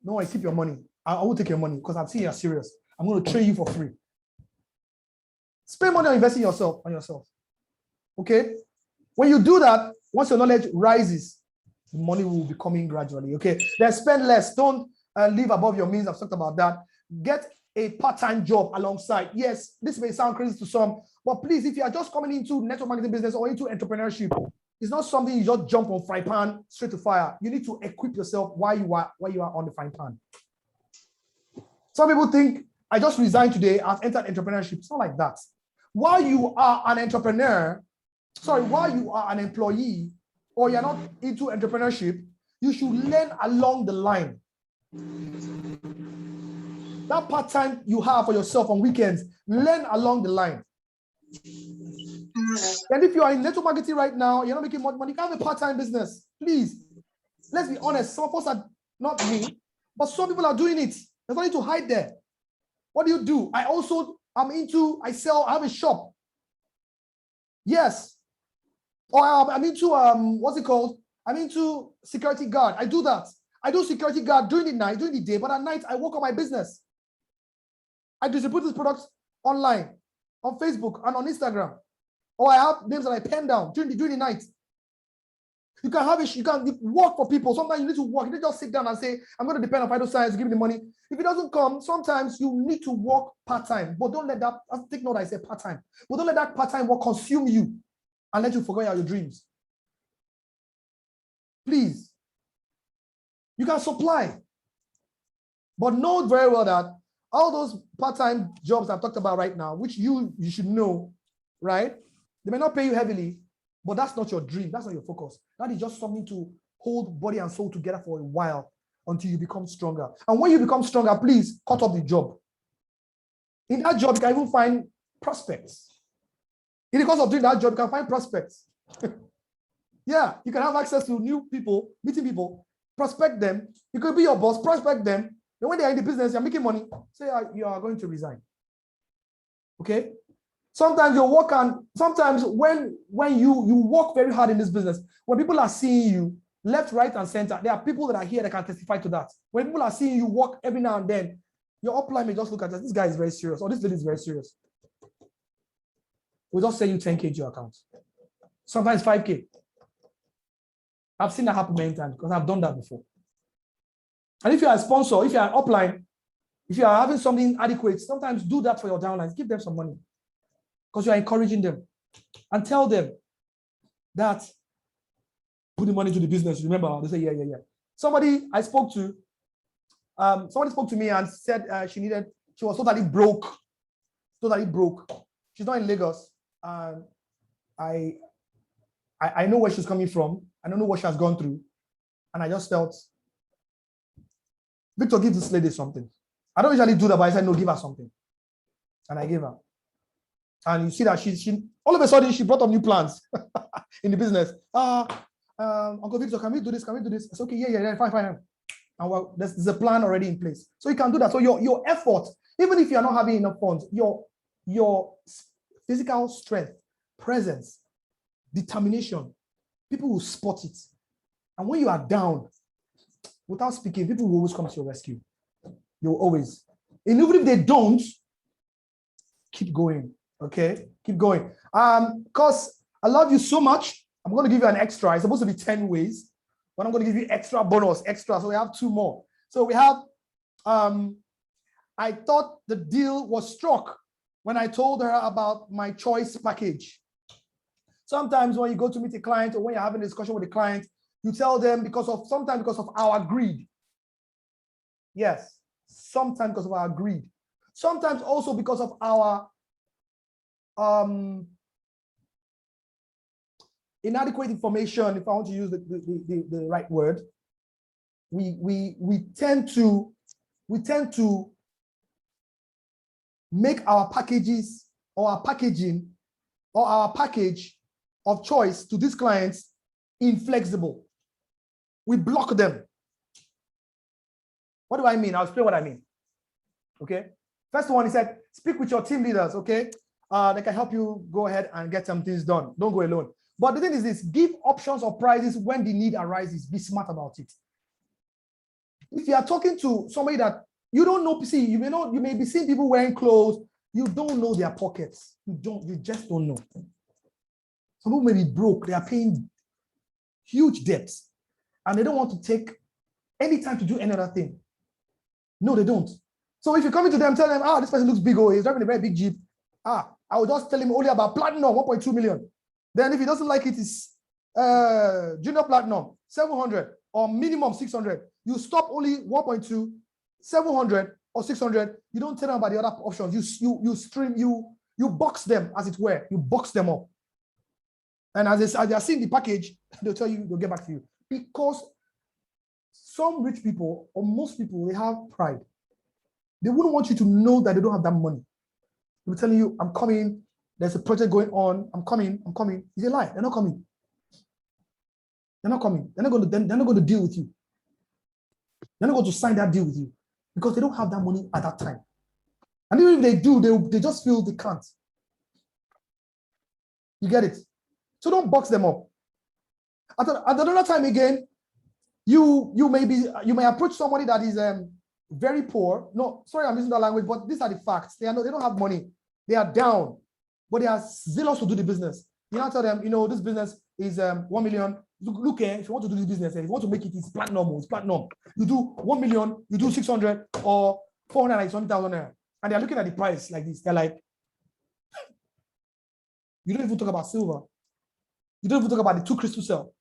No, I keep your money. I will take your money because I'm seeing you're serious. I'm going to train you for free. Spend money on investing on yourself. Okay? When you do that, once your knowledge rises, the money will be coming gradually. Okay? Then spend less. Don't live above your means. I've talked about that. Get a part-time job alongside. Yes, this may sound crazy to some, but please, if you are just coming into network marketing business or into entrepreneurship, it's not something you just jump on fry pan straight to fire. You need to equip yourself while you are on the frying pan. Some people think I just resigned today, I've entered entrepreneurship. It's not like that. While you are an entrepreneur, while you are an employee or you're not into entrepreneurship, you should learn along the line. That part-time you have for yourself on weekends, learn along the line. And if you are in network marketing right now, you're not making much money, you can have a part-time business. Please, let's be honest. Some of us are not me, but some people are doing it. There's no need to hide there. What do? I sell, I have a shop. Yes. Or I'm into, what's it called? I'm into security guard. I do that. I do security guard during the night, during the day, but at night, I work on my business. I distribute these products online, on Facebook and on Instagram. Or I have names that I pen down during the night. You can work for people. Sometimes you need to work. You need to just sit down and say, I'm going to depend on Phyt Sc, give me the money. If it doesn't come, sometimes you need to work part-time. But don't let that, take note I say part-time. But don't let that part-time work consume you and let you forget your dreams. Please. You can supply. But know very well that all those part-time jobs I've talked about right now, which you should know, right? They may not pay you heavily, but that's not your dream. That's not your focus. That is just something to hold body and soul together for a while until you become stronger. And when you become stronger, please cut off the job. In that job, you can even find prospects. In the course of doing that job, you can find prospects. Yeah, you can have access to new people, meeting people, prospect them. You could be your boss, prospect them. Then when they're in the business, you're making money, say you are going to resign. Okay? Sometimes you work on, sometimes when you work very hard in this business, when people are seeing you left, right, and center, there are people that are here that can testify to that. When people are seeing you work every now and then, your upline may just look at this guy is very serious, or this lady is very serious. We'll just send you 10K to your account. Sometimes 5K. I've seen that happen many times because I've done that before. And if you are a sponsor, if you are an upline, if you are having something adequate, sometimes do that for your downlines. Give them some money because you are encouraging them. And tell them that put the money to the business. Remember, they say, yeah. Somebody spoke to me and said she was totally broke. She's not in Lagos. I know where she's coming from. I don't know what she has gone through. And I just felt, Victor, give this lady something. I don't usually do that, but I said, no, give her something. And I gave her. And you see that she all of a sudden, she brought up new plans in the business. Uncle Victor, can we do this? Can we do this? I said, okay, yeah, fine. And well, there's a plan already in place. So you can do that. So your effort, even if you're not having enough funds, your physical strength, presence, determination, people will spot it. And when you are down, without speaking, people will always come to your rescue. You'll always. And even if they don't, keep going. Okay? Keep going. Because I love you so much, I'm going to give you an extra. It's supposed to be 10 ways, but I'm going to give you extra bonus, extra. So we have 2 more. So we have, I thought the deal was struck when I told her about my choice package. Sometimes when you go to meet a client or when you're having a discussion with a client, you tell them sometimes because of our greed. Yes, sometimes because of our greed. Sometimes also because of our inadequate information, if I want to use the right word. We tend to make our packages or our packaging or our package of choice to these clients inflexible. We block them. What do I mean? I'll explain what I mean. Okay. First one, he said, speak with your team leaders. Okay. They can help you go ahead and get some things done. Don't go alone. But the thing is this, give options or prices when the need arises. Be smart about it. If you are talking to somebody that you don't know, see, you may be seeing people wearing clothes, you don't know their pockets. You just don't know. Some people may be broke, they are paying huge debts, and they don't want to take any time to do any other thing. No, they don't. So if you come into them, tell them, this person looks big, he's driving a very big Jeep. I will just tell him only about platinum, 1.2 million. Then if he doesn't like it, it's junior platinum, 700 or minimum 600. You stop only 1.2, 700 or 600. You don't tell them about the other options. You box them, as it were. You box them up. And as they are seeing the package, they'll tell you, they'll get back to you. Because some rich people, or most people, they have pride. They wouldn't want you to know that they don't have that money. They're telling you, I'm coming, there's a project going on, I'm coming. It's a lie. They're not coming. They're not coming. They're not going to deal with you. They're not going to sign that deal with you because they don't have that money at that time. And even if they do, they just feel they can't. You get it? So don't box them up. At another time again, you may approach somebody that is very poor. No, sorry, I'm using that language, but these are the facts. They don't have money. They are down, but they are zealous to do the business. You now tell them, this business is 1 million. Look, if you want to do this business, if you want to make it, it's platinum. It's platinum. You do 1 million, you do 600 or 490,000 naira, and they're looking at the price like this. They're like, you don't even talk about silver. You don't even talk about the 2 crystal cell.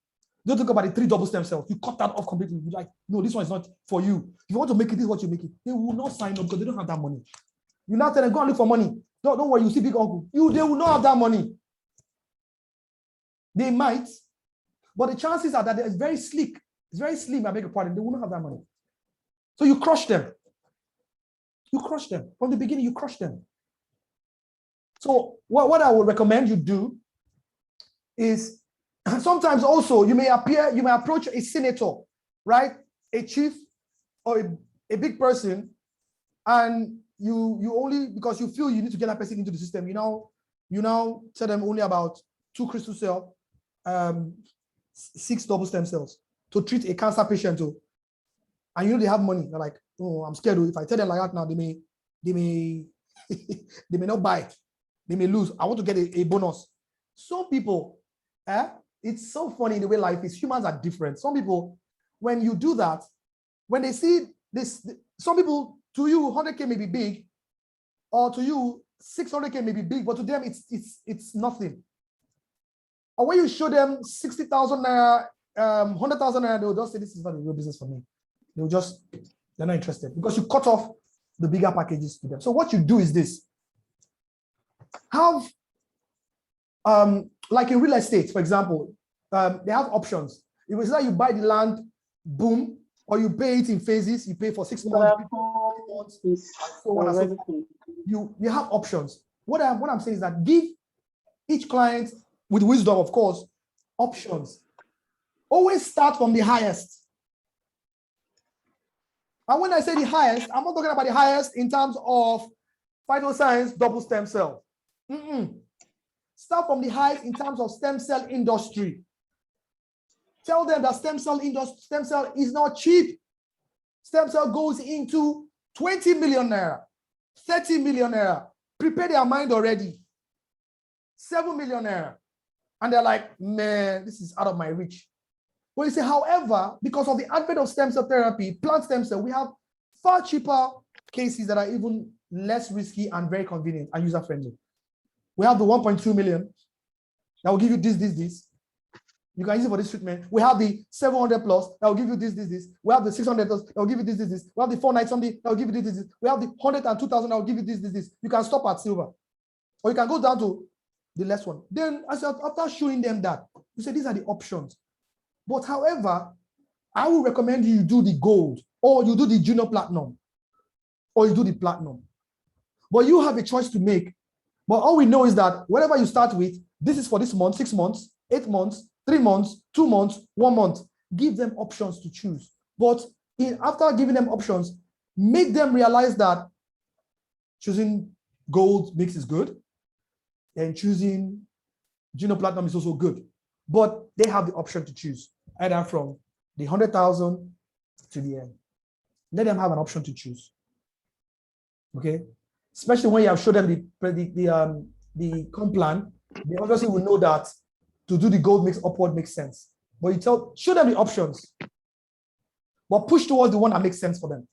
You don't talk about the 3 double stem cells. You cut that off completely. You're like, no, this one is not for you. If you want to make it, this is what you make it. They will not sign up because they don't have that money. You now tell them, go and look for money. Don't worry, you see big uncle. They will not have that money. They might, but the chances are that it's very sleek. It's very slim, I beg your pardon. They will not have that money. So you crush them. You crush them. From the beginning, you crush them. So what I would recommend you do is sometimes also you may approach a senator, right? A chief or a big person, and you only, because you feel you need to get that person into the system, you now tell them only about 2 crystal cell, 6 double stem cells to treat a cancer patient. And they have money. They're like, oh, I'm scared. If I tell them like that now, they may they may not buy. They may lose. I want to get a bonus. Some people, it's so funny the way life is. Humans are different. Some people, when you do that, when they see this, some people, to you, 100K may be big, or to you, 600K may be big, but to them, it's nothing. Or when you show them 60,000 naira, 100,000 naira, they'll just say, this is not a real business for me. They're not interested because you cut off the bigger packages to them. So what you do is this. Have, like in real estate, for example, they have options. If it's like you buy the land, boom, or you pay it in phases, you pay for 6 months, so on and so forth. You have options. What I'm saying is that give each client, with wisdom, of course, options. Always start from the highest. And when I say the highest, I'm not talking about the highest in terms of phytoscience double stem cell. Start from the highest in terms of stem cell industry. Tell them that stem cell is not cheap. Stem cell goes into 20 million naira, 30 million naira. Prepare their mind already. 7 million naira. And they're like, man, this is out of my reach. But you say, however, because of the advent of stem cell therapy, plant stem cell, we have far cheaper cases that are even less risky and very convenient and user-friendly. We have the 1.2 million that will give you this. You can use it for this treatment. We have the 700 plus that will give you this. We have the 600 plus that will give you this. We have the 490 something that will give you this. We have the 100 and 2,000 that will give you this. You can stop at silver. Or you can go down to the less one. Then after showing them that, you say these are the options. But however, I will recommend you do the gold, or you do the junior platinum, or you do the platinum. But you have a choice to make. But all we know is that whatever you start with, this is for this month, 6 months, 8 months, 3 months, 2 months, 1 month. Give them options to choose. But after giving them options, make them realize that choosing gold mix is good, and choosing Gino Platinum is also good. But they have the option to choose, either from the 100,000 to the end. Let them have an option to choose. Okay? Especially when you have showed them the comp plan, they obviously will know that to do the gold mix upward makes sense. But you show them the options, but push towards the one that makes sense for them.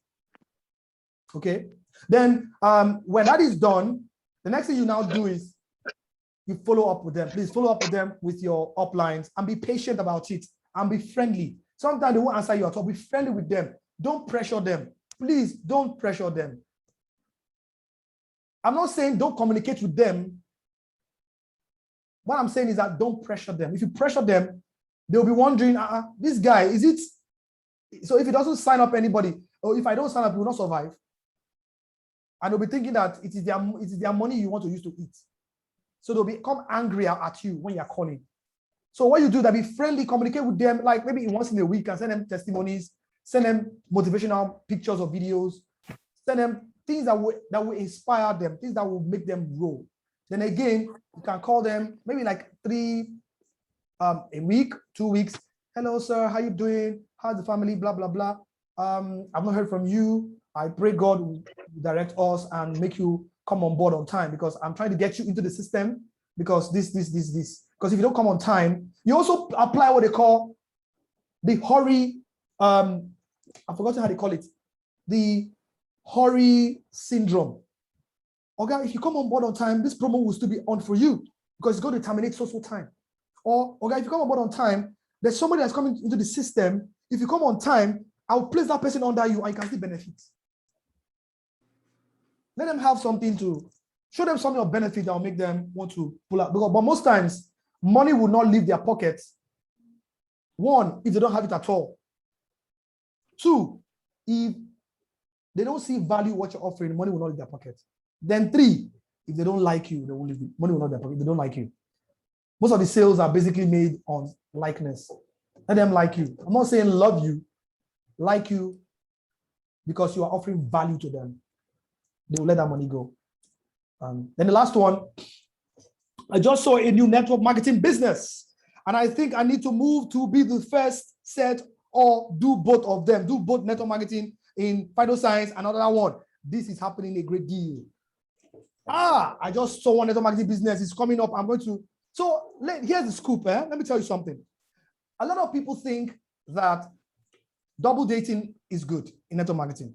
Okay? Then when that is done, the next thing you now do is you follow up with them. Please follow up with them with your uplines and be patient about it and be friendly. Sometimes they won't answer you at all. Be friendly with them. Don't pressure them. Please don't pressure them. I'm not saying don't communicate with them. What I'm saying is that don't pressure them. If you pressure them, they'll be wondering, this guy, is it? So if he doesn't sign up anybody, or if I don't sign up, he will not survive. And they'll be thinking that it is their money you want to use to eat. So they'll become angry at you when you're calling. So what you do is that be friendly, communicate with them, like maybe once in a week, and send them testimonies, send them motivational pictures or videos, send them things that will inspire them, things that will make them grow. Then again, you can call them maybe like a week, 2 weeks. Hello, sir, how you doing? How's the family? Blah, blah, blah. I've not heard from you. I pray God will direct us and make you come on board on time, because I'm trying to get you into the system because this. Because if you don't come on time, you also apply what they call the hurry, I've forgotten how they call it, the hurry syndrome. Okay, if you come on board on time, this promo will still be on for you because it's going to terminate social time. Or, okay, if you come on board on time, there's somebody that's coming into the system. If you come on time, I'll place that person under you and you can still benefit. Let them have something to show them something of benefit that will make them want to pull out. But most times, money will not leave their pockets. 1, if they don't have it at all. 2, if they don't see value what you're offering, money will not leave their pocket. Then 3, if they don't like you, they won't leave it. Money will not leave their pocket. They don't like you. Most of the sales are basically made on likeness. Let them like you. I'm not saying love you, like you, because you are offering value to them. They will let that money go. Then the last one, I just saw a new network marketing business, and I think I need to move to be the first set or do both of them, do both network marketing in Phyt Sc, another one. This is happening a great deal. I just saw one network marketing business is coming up. I'm going to. So here's the scoop. Let me tell you something. A lot of people think that double dating is good in network marketing,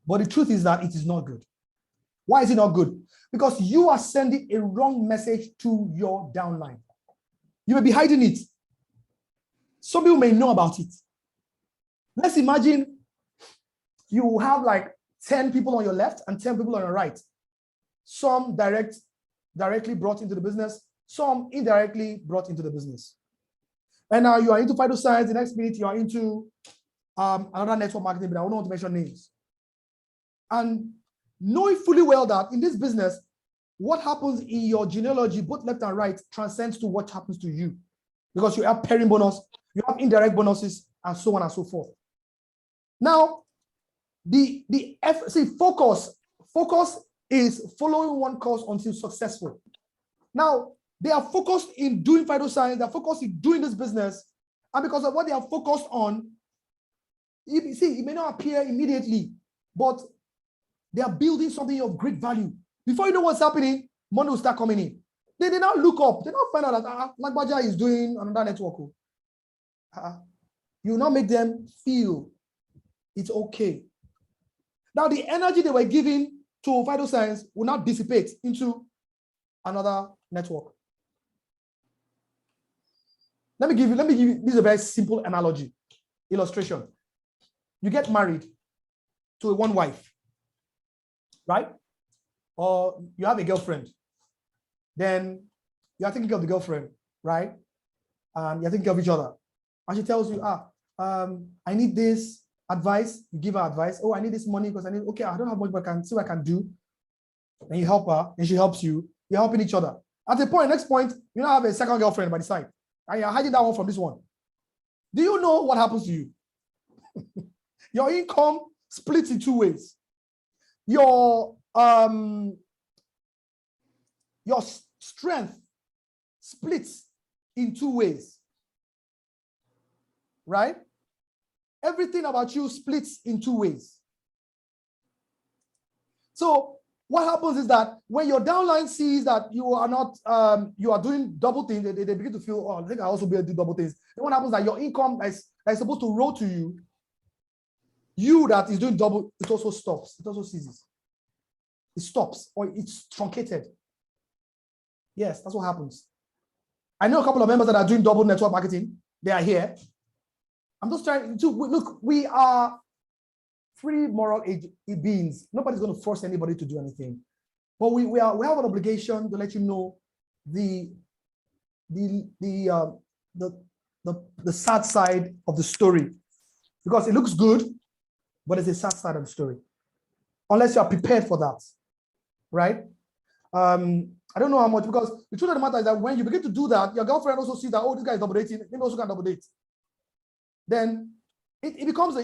but the truth is that it is not good. Why is it not good? Because you are sending a wrong message to your downline. You may be hiding it. Some people may know about it. Let's imagine you have like 10 people on your left and 10 people on your right. Some directly brought into the business, some indirectly brought into the business. And now you are into Phyt Sc, the next minute you are into another network marketing, but I don't want to mention names. And knowing fully well that in this business, what happens in your genealogy, both left and right, transcends to what happens to you. Because you have pairing bonus, you have indirect bonuses, and so on and so forth. Now, focus is following one course until successful. Now, they are focused in doing Phyt Sc, they're focused in doing this business, and because of what they are focused on, you see, it may not appear immediately, but they are building something of great value. Before you know what's happening, money will start coming in. They now look up, they now find out that Lagbaja is doing another network. You now make them feel it's okay. Now the energy they were giving to Phyt Sc will now dissipate into another network. Let me give you, this is a very simple analogy, illustration. You get married to one wife, right? Or you have a girlfriend. Then you are taking care of the girlfriend, right? And you're taking care of each other. And she tells you, I need this advice. You give her advice. Oh, I need this money because I don't have money, but I can see what I can do. and you help her, and she helps you. You're helping each other. At the point, next point, you now have a second girlfriend by the side, and you're hiding that one from this one. Do you know what happens to you? Your income splits in two ways. Your strength splits in two ways, right? Everything about you splits in two ways. So what happens is that when your downline sees that you are not, you are doing double things, they begin to feel, oh, I think I also be able to do double things. Then what happens is that your income that is supposed to roll to you that is doing double, it also stops. It also ceases. It stops or it's truncated. Yes, that's what happens. I know a couple of members that are doing double network marketing. They are here. I'm just trying to look. We are free moral beings. Nobody's going to force anybody to do anything. But we have an obligation to let you know the sad side of the story, because it looks good, but it's a sad side of the story. Unless you are prepared for that, right? I don't know how much, because the truth of the matter is that when you begin to do that, your girlfriend also sees that, oh, this guy is double dating, maybe also can double date. Then it becomes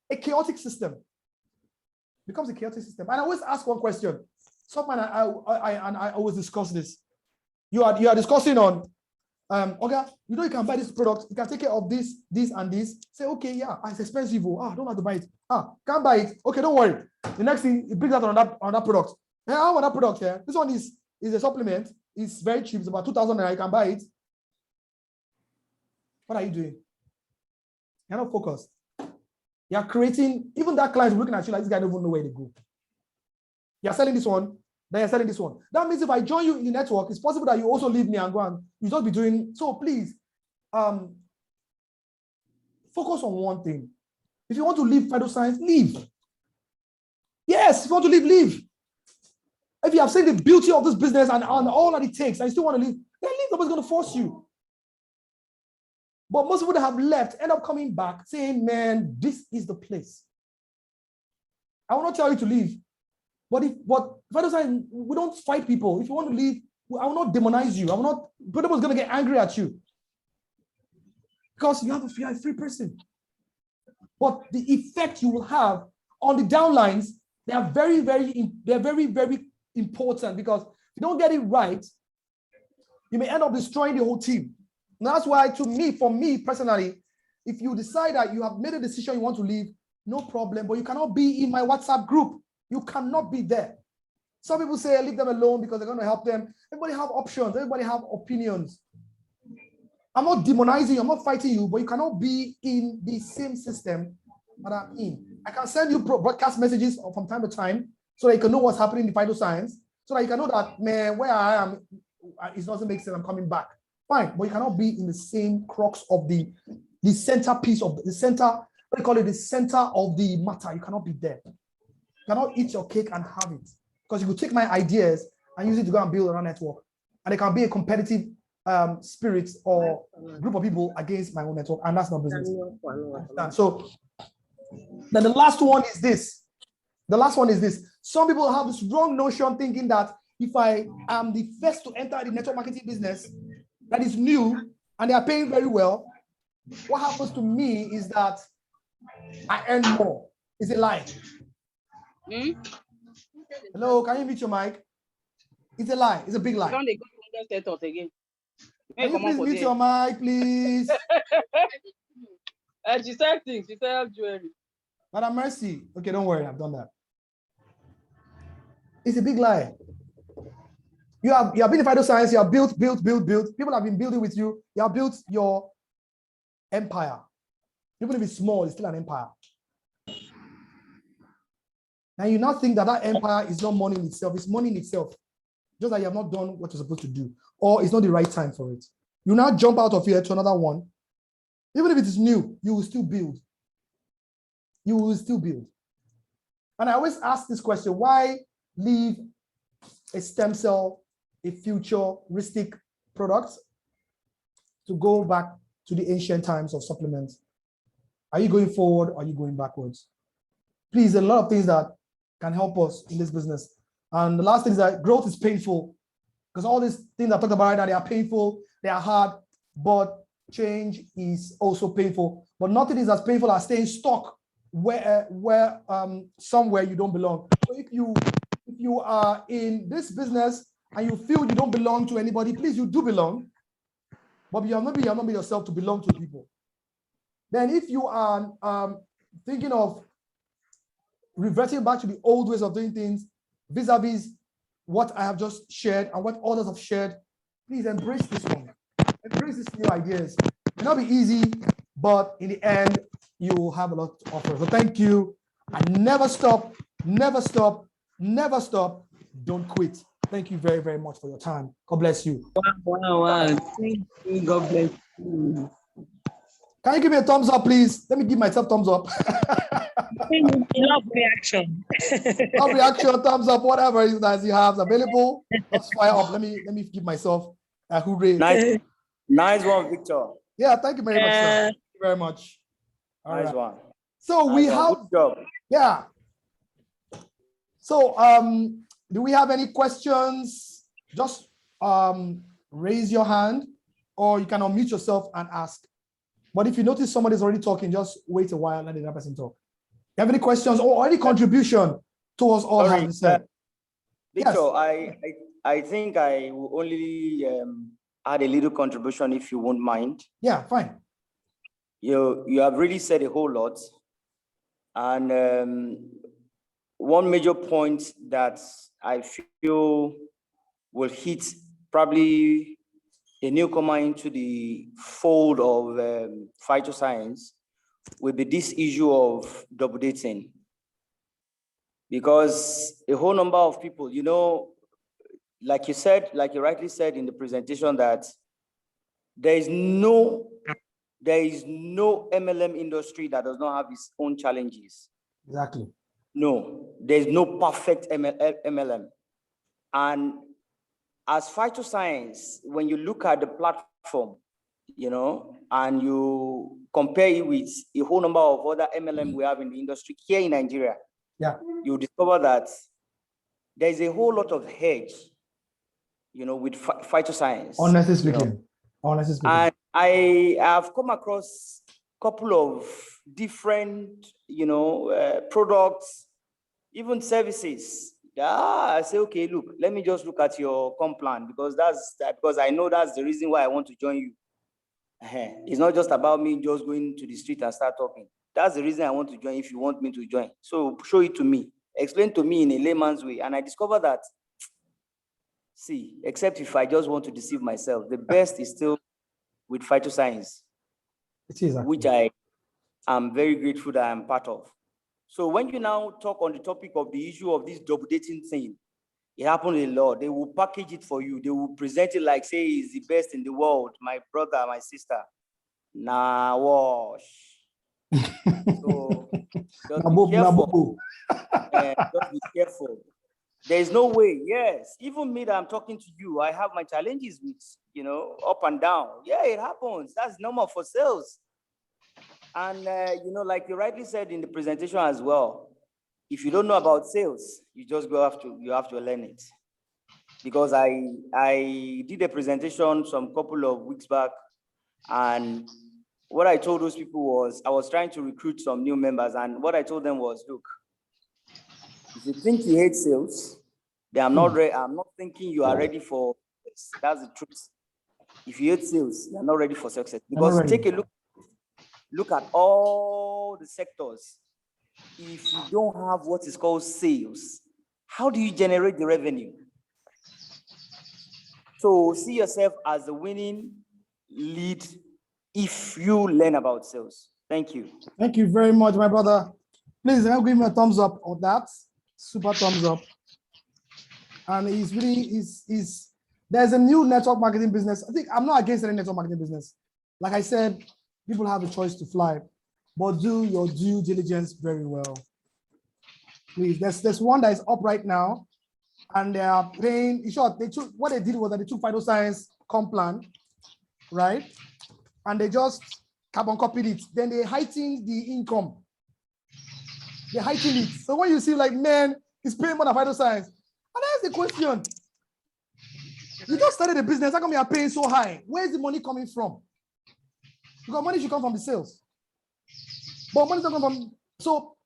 a chaotic system. It becomes a chaotic system. And I always ask one question. Someone I always discuss this. You are discussing on, okay, you know you can buy this product, you can take care of this, and this. Say, okay, yeah, it's expensive. I don't have to buy it. Can't buy it. Okay, don't worry. The next thing, it brings out on that product. Yeah, I want that product here. This one is a supplement. It's very cheap. It's about 2,000 naira. You can buy it. What are you doing? You're not focused. You're creating, even that client is looking at you like this guy don't even know where they go. You're selling this one, then you're selling this one. That means if I join you in the network, it's possible that you also leave me and go and you just be doing. So please, focus on one thing. If you want to leave Phyt Science, leave. Yes, if you want to leave. If you have seen the beauty of this business and all that it takes, and you still want to leave, then leave. Nobody's going to force you. But most people that have left end up coming back saying, man, this is the place. I will not tell you to leave. But Phyt Science, we don't fight people. If you want to leave, I will not demonize you. Nobody's going to get angry at you. Because you are a free person. But the effect you will have on the downlines, they are very, very, very important, because if you don't get it right, you may end up destroying the whole team. And that's why, for me personally, if you decide that you have made a decision you want to leave, no problem, but you cannot be in my WhatsApp group. You cannot be there. Some people say leave them alone because they're going to help them. Everybody have options. Everybody have opinions. I'm not demonizing you. I'm not fighting you, but you cannot be in the same system that I'm in. I can send you broadcast messages from time to time so that you can know what's happening in Phyt Science, so that you can know that, man, where I am, it doesn't make sense. I'm coming back. Fine, but you cannot be in the same crux of the centerpiece of the center, what do you call it, the center of the matter. You cannot be there. You cannot eat your cake and have it. Because you could take my ideas and use it to go and build another network. And it can be a competitive spirit or group of people against my own network, and that's not business. So then the last one is this. Some people have this wrong notion thinking that if I am the first to enter the network marketing business that is new and they are paying very well, what happens to me is that I earn more. It's a lie. Hello, can you mute your mic? It's a lie. It's a big lie.
Don't they go to again?
Can you please mute your mic, please?
She said things. She said jewelry.
Madam Mercy. Okay, don't worry. I've done that. It's a big lie. You have been in Phyt Science. You have built. People have been building with you. You have built your empire. Even if it's small, it's still an empire. And you now think that empire is not money in itself. It's money in itself. Just that you have not done what you're supposed to do, or it's not the right time for it. You now jump out of here to another one. Even if it is new, you will still build. You will still build. And I always ask this question: why leave a stem cell, a futuristic product, to go back to the ancient times of supplements? Are you going forward or are you going backwards? Please, a lot of things that can help us in this business. And the last thing is that growth is painful, because all these things I talked about right now, they are painful, they are hard, but change is also painful. But nothing is as painful as staying stuck where somewhere you don't belong. So if you are in this business and you feel you don't belong to anybody, please, you do belong, but you have not made yourself to belong to people. Then if you are thinking of reverting back to the old ways of doing things, vis-a-vis what I have just shared and what others have shared, please embrace this one. Embrace these new ideas. It may not be easy, but in the end, you will have a lot to offer. So thank you. And never stop, never stop, never stop. Don't quit. Thank you very, very much for your time. God bless you.
Wow. Thank you. God bless you.
Can you give me a thumbs up, please? Let me give myself thumbs up.
Love reaction.
Love reaction, thumbs up, whatever it is that you have available. Let's fire up. Let me give myself a hooray.
Nice one, Victor.
Yeah, thank you very much, sir. Thank you very much. All
nice
right.
one.
So
nice
we
one.
have,
good job.
Yeah. So do we have any questions? Just raise your hand, or you can unmute yourself and ask. But if you notice somebody's already talking, just wait a while and let the other person talk. You have any questions or any contribution towards all has been said?
Victor,
Yes.
I think I will only add a little contribution if you won't mind.
Yeah, fine.
You have really said a whole lot. And one major point that I feel will hit probably a newcomer into the fold of phytoscience will be this issue of double dating. Because a whole number of people, you know, like you said, like you rightly said in the presentation, that there is no MLM industry that does not have its own challenges.
Exactly.
No, there's no perfect MLM. And as phytoscience, when you look at the platform, you know, and you compare it with a whole number of other MLM we have in the industry here in Nigeria,
yeah,
you discover that there's a whole lot of hedge, you know, with phytoscience.
Honestly speaking. Honestly speaking.
And I have come across a couple of different, you know, products, even services. I say, okay, look, let me just look at your comp plan, because because I know that's the reason why I want to join you. It's not just about me just going to the street and start talking. That's the reason I want to join if you want me to join. So show it to me. Explain to me in a layman's way. And I discovered that, see, except if I just want to deceive myself, the best is still with phytoscience, which I am very grateful that I'm part of. So when you now talk on the topic of the issue of this double dating thing, it happened a lot. They will package it for you. They will present it like, say, it's the best in the world. My brother, my sister. Nah, wash. So just be careful. Just be careful. There is no way. Yes, even me that I'm talking to you, I have my challenges with, you know, up and down. Yeah, it happens. That's normal for sales. And you know, like you rightly said in the presentation as well, if you don't know about sales, you just have to learn it. Because I did a presentation some couple of weeks back, and what I told those people was I was trying to recruit some new members, and what I told them was, look, if you think you hate sales, then I'm not thinking you are ready for this. That's the truth. If you hate sales, you're not ready for success. Because take a look at all the sectors. If you don't have what is called sales, how do you generate the revenue? So see yourself as a winning lead if you learn about sales. Thank you.
Thank you very much, my brother. Please give me a thumbs up on that. Super thumbs up. And there's a new network marketing business. I think I'm not against any network marketing business. Like I said, people have a choice to fly, but do your due diligence very well. Please, there's one that is up right now, and they are paying. In short, what they did was that they took phytoscience comp plan, right? And they just carbon copied it. Then they heightened the income. They heightened it. So when you see, like, man, He's paying more than vital signs. And that's the question. You just started a business. How come you are paying so high? Where is the money coming from? Because money should come from the sales. But money doesn't come from. So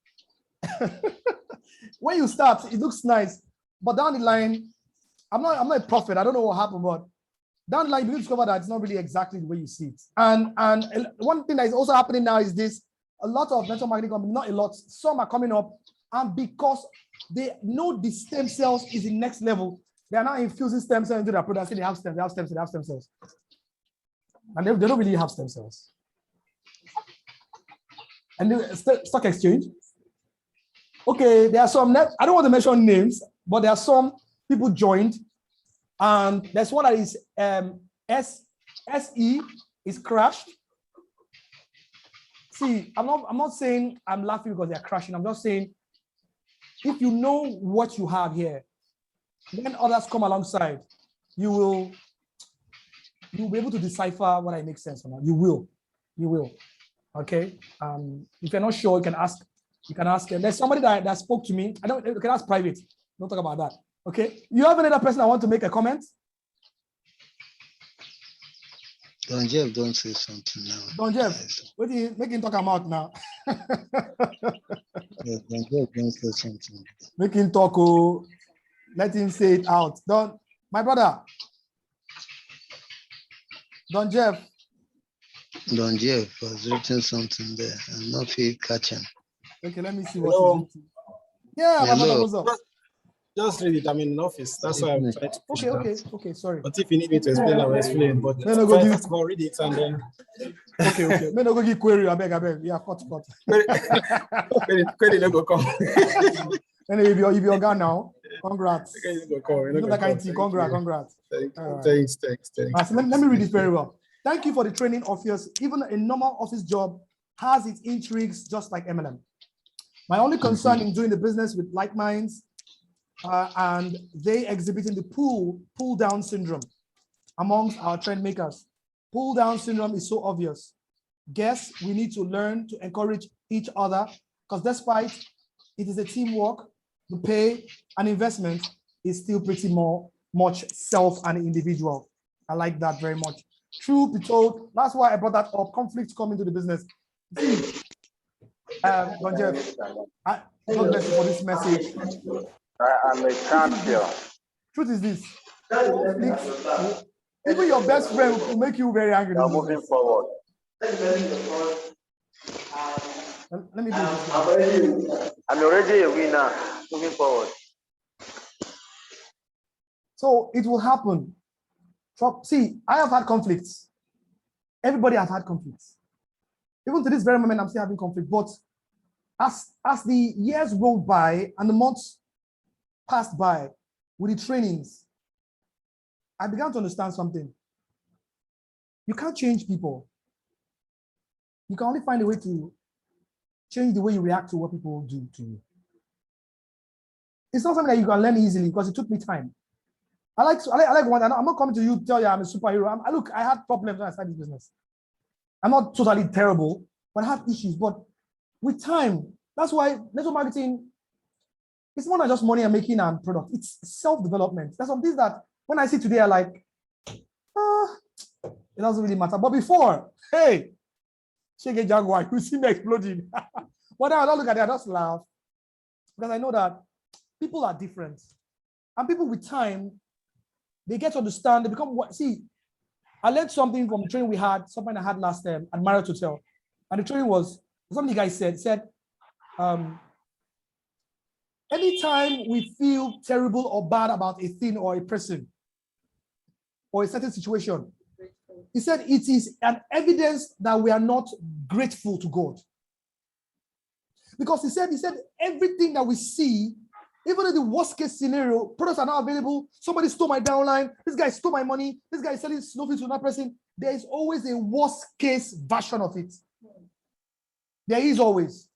when you start, it looks nice. But down the line, I'm not a prophet. I don't know what happened, but down the line, you discover that it's not really exactly the way you see it. And one thing that is also happening now is this: a lot of network marketing companies, not a lot, some are coming up, and because they know the stem cells is the next level, they are now infusing stem cells into their products. They have stem cells. And they don't really have stem cells. And the stock exchange. Okay, there are some, I don't want to mention names, but there are some people joined, and there's one that is SE is crashed. See, I'm not saying I'm laughing because they're crashing. I'm just saying, if you know what you have here, when others come alongside, you will be able to decipher what I make sense or not. You will. Okay. If you're not sure, you can ask. There's somebody that spoke to me. You can ask private. Don't talk about that. Okay. You have another person that want to make a comment?
Don Jeff, don't say something now.
Don Jeff, what do you make him talk about now?
Yeah, Don Jeff, don't say something.
Make him talk. Oh, let him say it out. My brother. Don Jeff.
Don Jeff has written something there. I'm not feel catching.
Okay, let me see what he's written. Yeah, my brother, what's up?
Just read it. I'm in the office. That's why I'm trying to push
Okay, sorry.
But if you need me to explain, I will explain. But
No, go give it.
Go read it and then.
Okay. No, go give query. I beg. Yeah, cut.
Query no go come.
Anyway, if you're gone now, congrats. Congrats.
Thanks.
So let me read it very well. Thank you for the training of yours. Even a normal office job has its intrigues, just like MLM. My only concern in doing the business with like minds and they exhibiting the pull down syndrome amongst our trend makers. Pull down syndrome is so obvious. Guess we need to learn to encourage each other, because despite it is a teamwork, the pay and investment is still pretty much self and individual. I like that very much. Truth be told, that's why I brought that up. Conflict come into the business. Don Jeff, God bless you for this message.
I'm a champion.
Truth is this. Even your best friend will make you very angry.
I'm moving forward.
Let me do this.
I'm already a winner. Moving forward.
So it will happen. See, I have had conflicts. Everybody has had conflicts. Even to this very moment, I'm still having conflict. But as the years rolled by and the months passed by with the trainings, I began to understand something. You can't change people. You can only find a way to change the way you react to what people do to you. It's not something that you can learn easily because it took me time. I like one. I'm not coming to you to tell you I'm a superhero. Look, I had problems when I started this business. I'm not totally terrible, but I have issues. But with time, that's why network marketing, it's more than just money and making and product. It's self-development. There's some things that when I see today, I like, it doesn't really matter. But before, hey, shake a jaguar, you see me exploding. But now I don't look at it, I just laugh. Because I know that people are different. And people with time, they get to understand, they become what, see, I learned something from the training we had, something I had last time at Marriott Hotel. And the training was, something the guy said, anytime we feel terrible or bad about a thing or a person or a certain situation, he said it is an evidence that we are not grateful to God. Because he said everything that we see, even in the worst case scenario, products are not available, somebody stole my downline, this guy stole my money, this guy is selling snowflakes to another person, there is always a worst case version of it. There is always.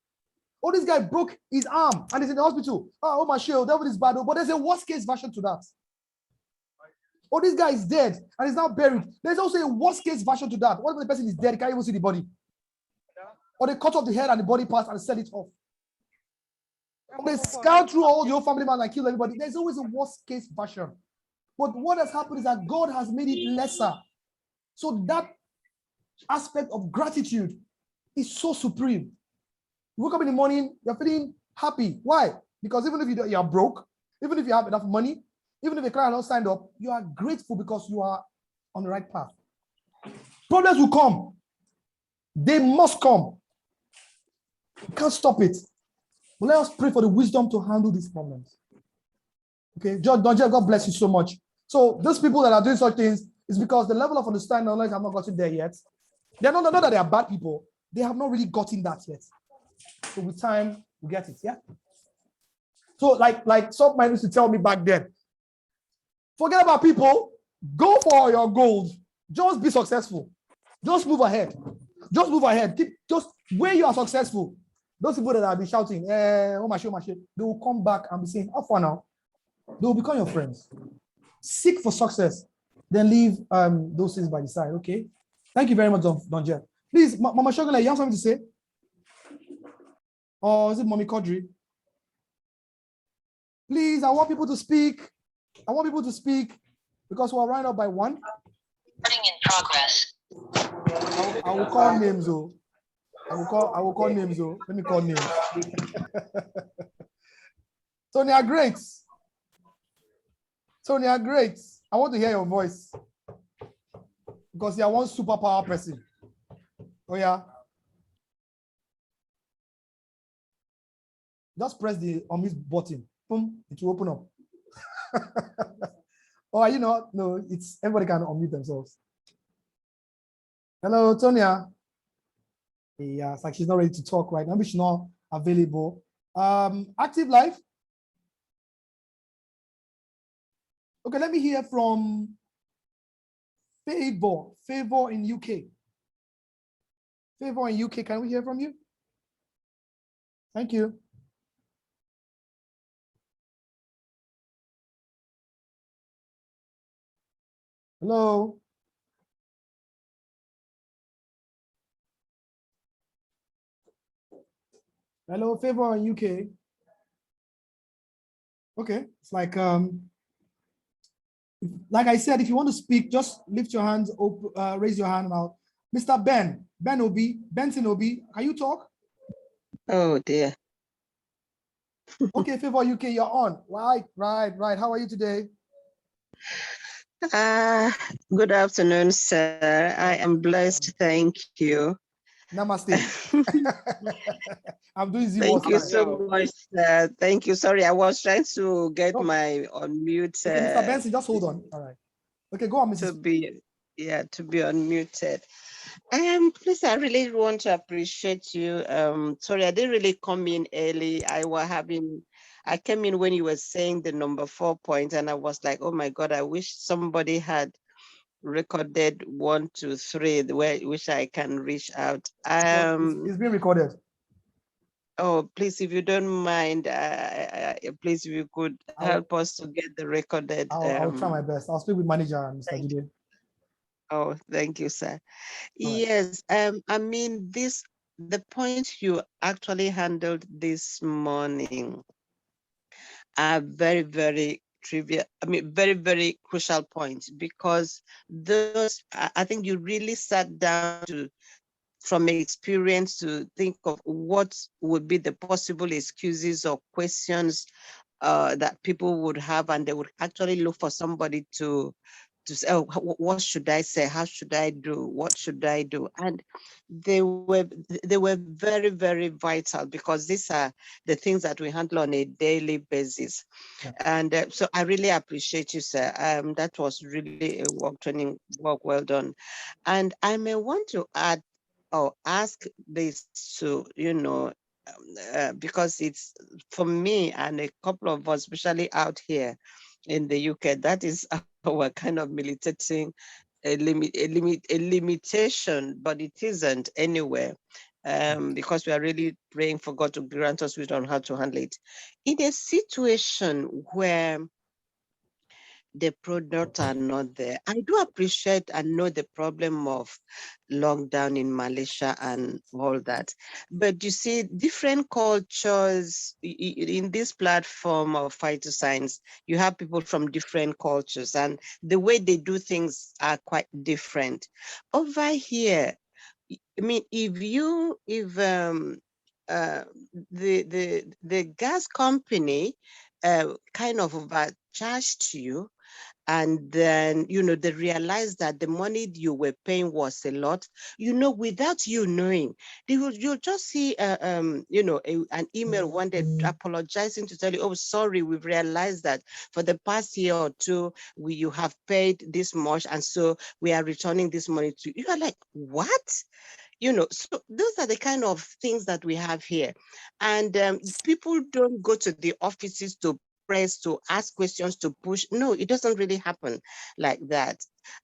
Oh, this guy broke his arm and he's in the hospital. Oh my shield, that is bad. But there's a worst case version to that. Oh, this guy is dead and is now buried. There's also a worst case version to that. What if the person is dead? You can't even see the body. Or they cut off the head and the body parts and sell it off. They scout through all your family members and kill everybody. There's always a worst case version. But what has happened is that God has made it lesser. So that aspect of gratitude is so supreme. You wake up in the morning, you're feeling happy. Why? Because even if you are broke, even if you have enough money, even if a client not signed up, you are grateful because you are on the right path. Problems will come. They must come. You can't stop it. But let us pray for the wisdom to handle these problems. Okay, John, God bless you so much. So those people that are doing such things is because the level of understanding knowledge have not gotten there yet. They're not that they are bad people. They have not really gotten that yet. So with time, we get it. Yeah. So like some man used to tell me back then, forget about people. Go for your goals. Just be successful. Just move ahead. Just move ahead. Just where you are successful. Those people that have been shouting, oh my shit, they will come back and be saying, how far now? They will become your friends. Seek for success. Then leave those things by the side. Okay. Thank you very much, Don Jeff. Please, Mama Shogula, you have something to say? Or is it Mommy Kodri? Please, I want people to speak. I want people to speak because we're running up by 1.
Recording in progress.
I will call names, though. I will call names, though. Let me call names. Tonya Greats. Tonya Greats. I want to hear your voice. Because you are one superpower person. Oh, yeah. Just press the unmute button. Boom, it will open up. Or you know, no, it's everybody can unmute themselves. Hello, Tonya. Yeah, it's like she's not ready to talk right now. Maybe she's not available. Active life. Okay, let me hear from Favor in UK. Favor in UK, can we hear from you? Thank you. Hello. Hello, Favor in UK. Okay, it's like I said, if you want to speak, just lift your hands, raise your hand out. Mr. Benson Obi, can you talk?
Oh dear.
Okay, Favor UK, you're on. Right. How are you today?
Good afternoon, sir. I am blessed. Thank you.
Namaste. I'm doing zero.
Thank you so much. Thank you. Sorry, I was trying to get my unmute.
Okay, Mr. Benson, just hold on. All right. Okay, go on, Mrs.
To be unmuted. Please, I really want to appreciate you. Sorry, I didn't really come in early. I came in when you were saying the number 4 point, and I was like, oh my God, I wish somebody had recorded 1, 2, 3, which I can reach out.
It's being recorded.
Oh, please, if you don't mind, please, if you could help us to get the recorded.
I'll try my best. I'll speak with manager, Mr. Jide.
Oh, thank you, sir. Yes, I mean, the points you actually handled this morning are very, very trivial. I mean, very, very crucial points, because those, I think you really sat down from experience to think of what would be the possible excuses or questions that people would have, and they would actually look for somebody to say, oh, what should I say? How should I do? What should I do? And they were very, very vital, because these are the things that we handle on a daily basis. Yeah. And so I really appreciate you, sir. That was really a work well done. And I may want to add or ask this to, because it's for me and a couple of us, especially out here in the UK, that is our kind of militating a limitation, but it isn't anywhere, because we are really praying for God to grant us wisdom on how to handle it. In a situation where the products are not there. I do appreciate and know the problem of lockdown in Malaysia and all that. But you see, different cultures in this platform of Phyt Science, you have people from different cultures and the way they do things are quite different. Over here, I mean, if the gas company kind of overcharged you, and then they realized that the money you were paying was a lot, without you knowing, you'll just see an email one day apologizing to tell you, oh, sorry, we've realized that for the past year or two you have paid this much, and so we are returning this money to you. You're like, what? So those are the kind of things that we have here. And people don't go to the offices to press, to ask questions, to push. No, it doesn't really happen like that.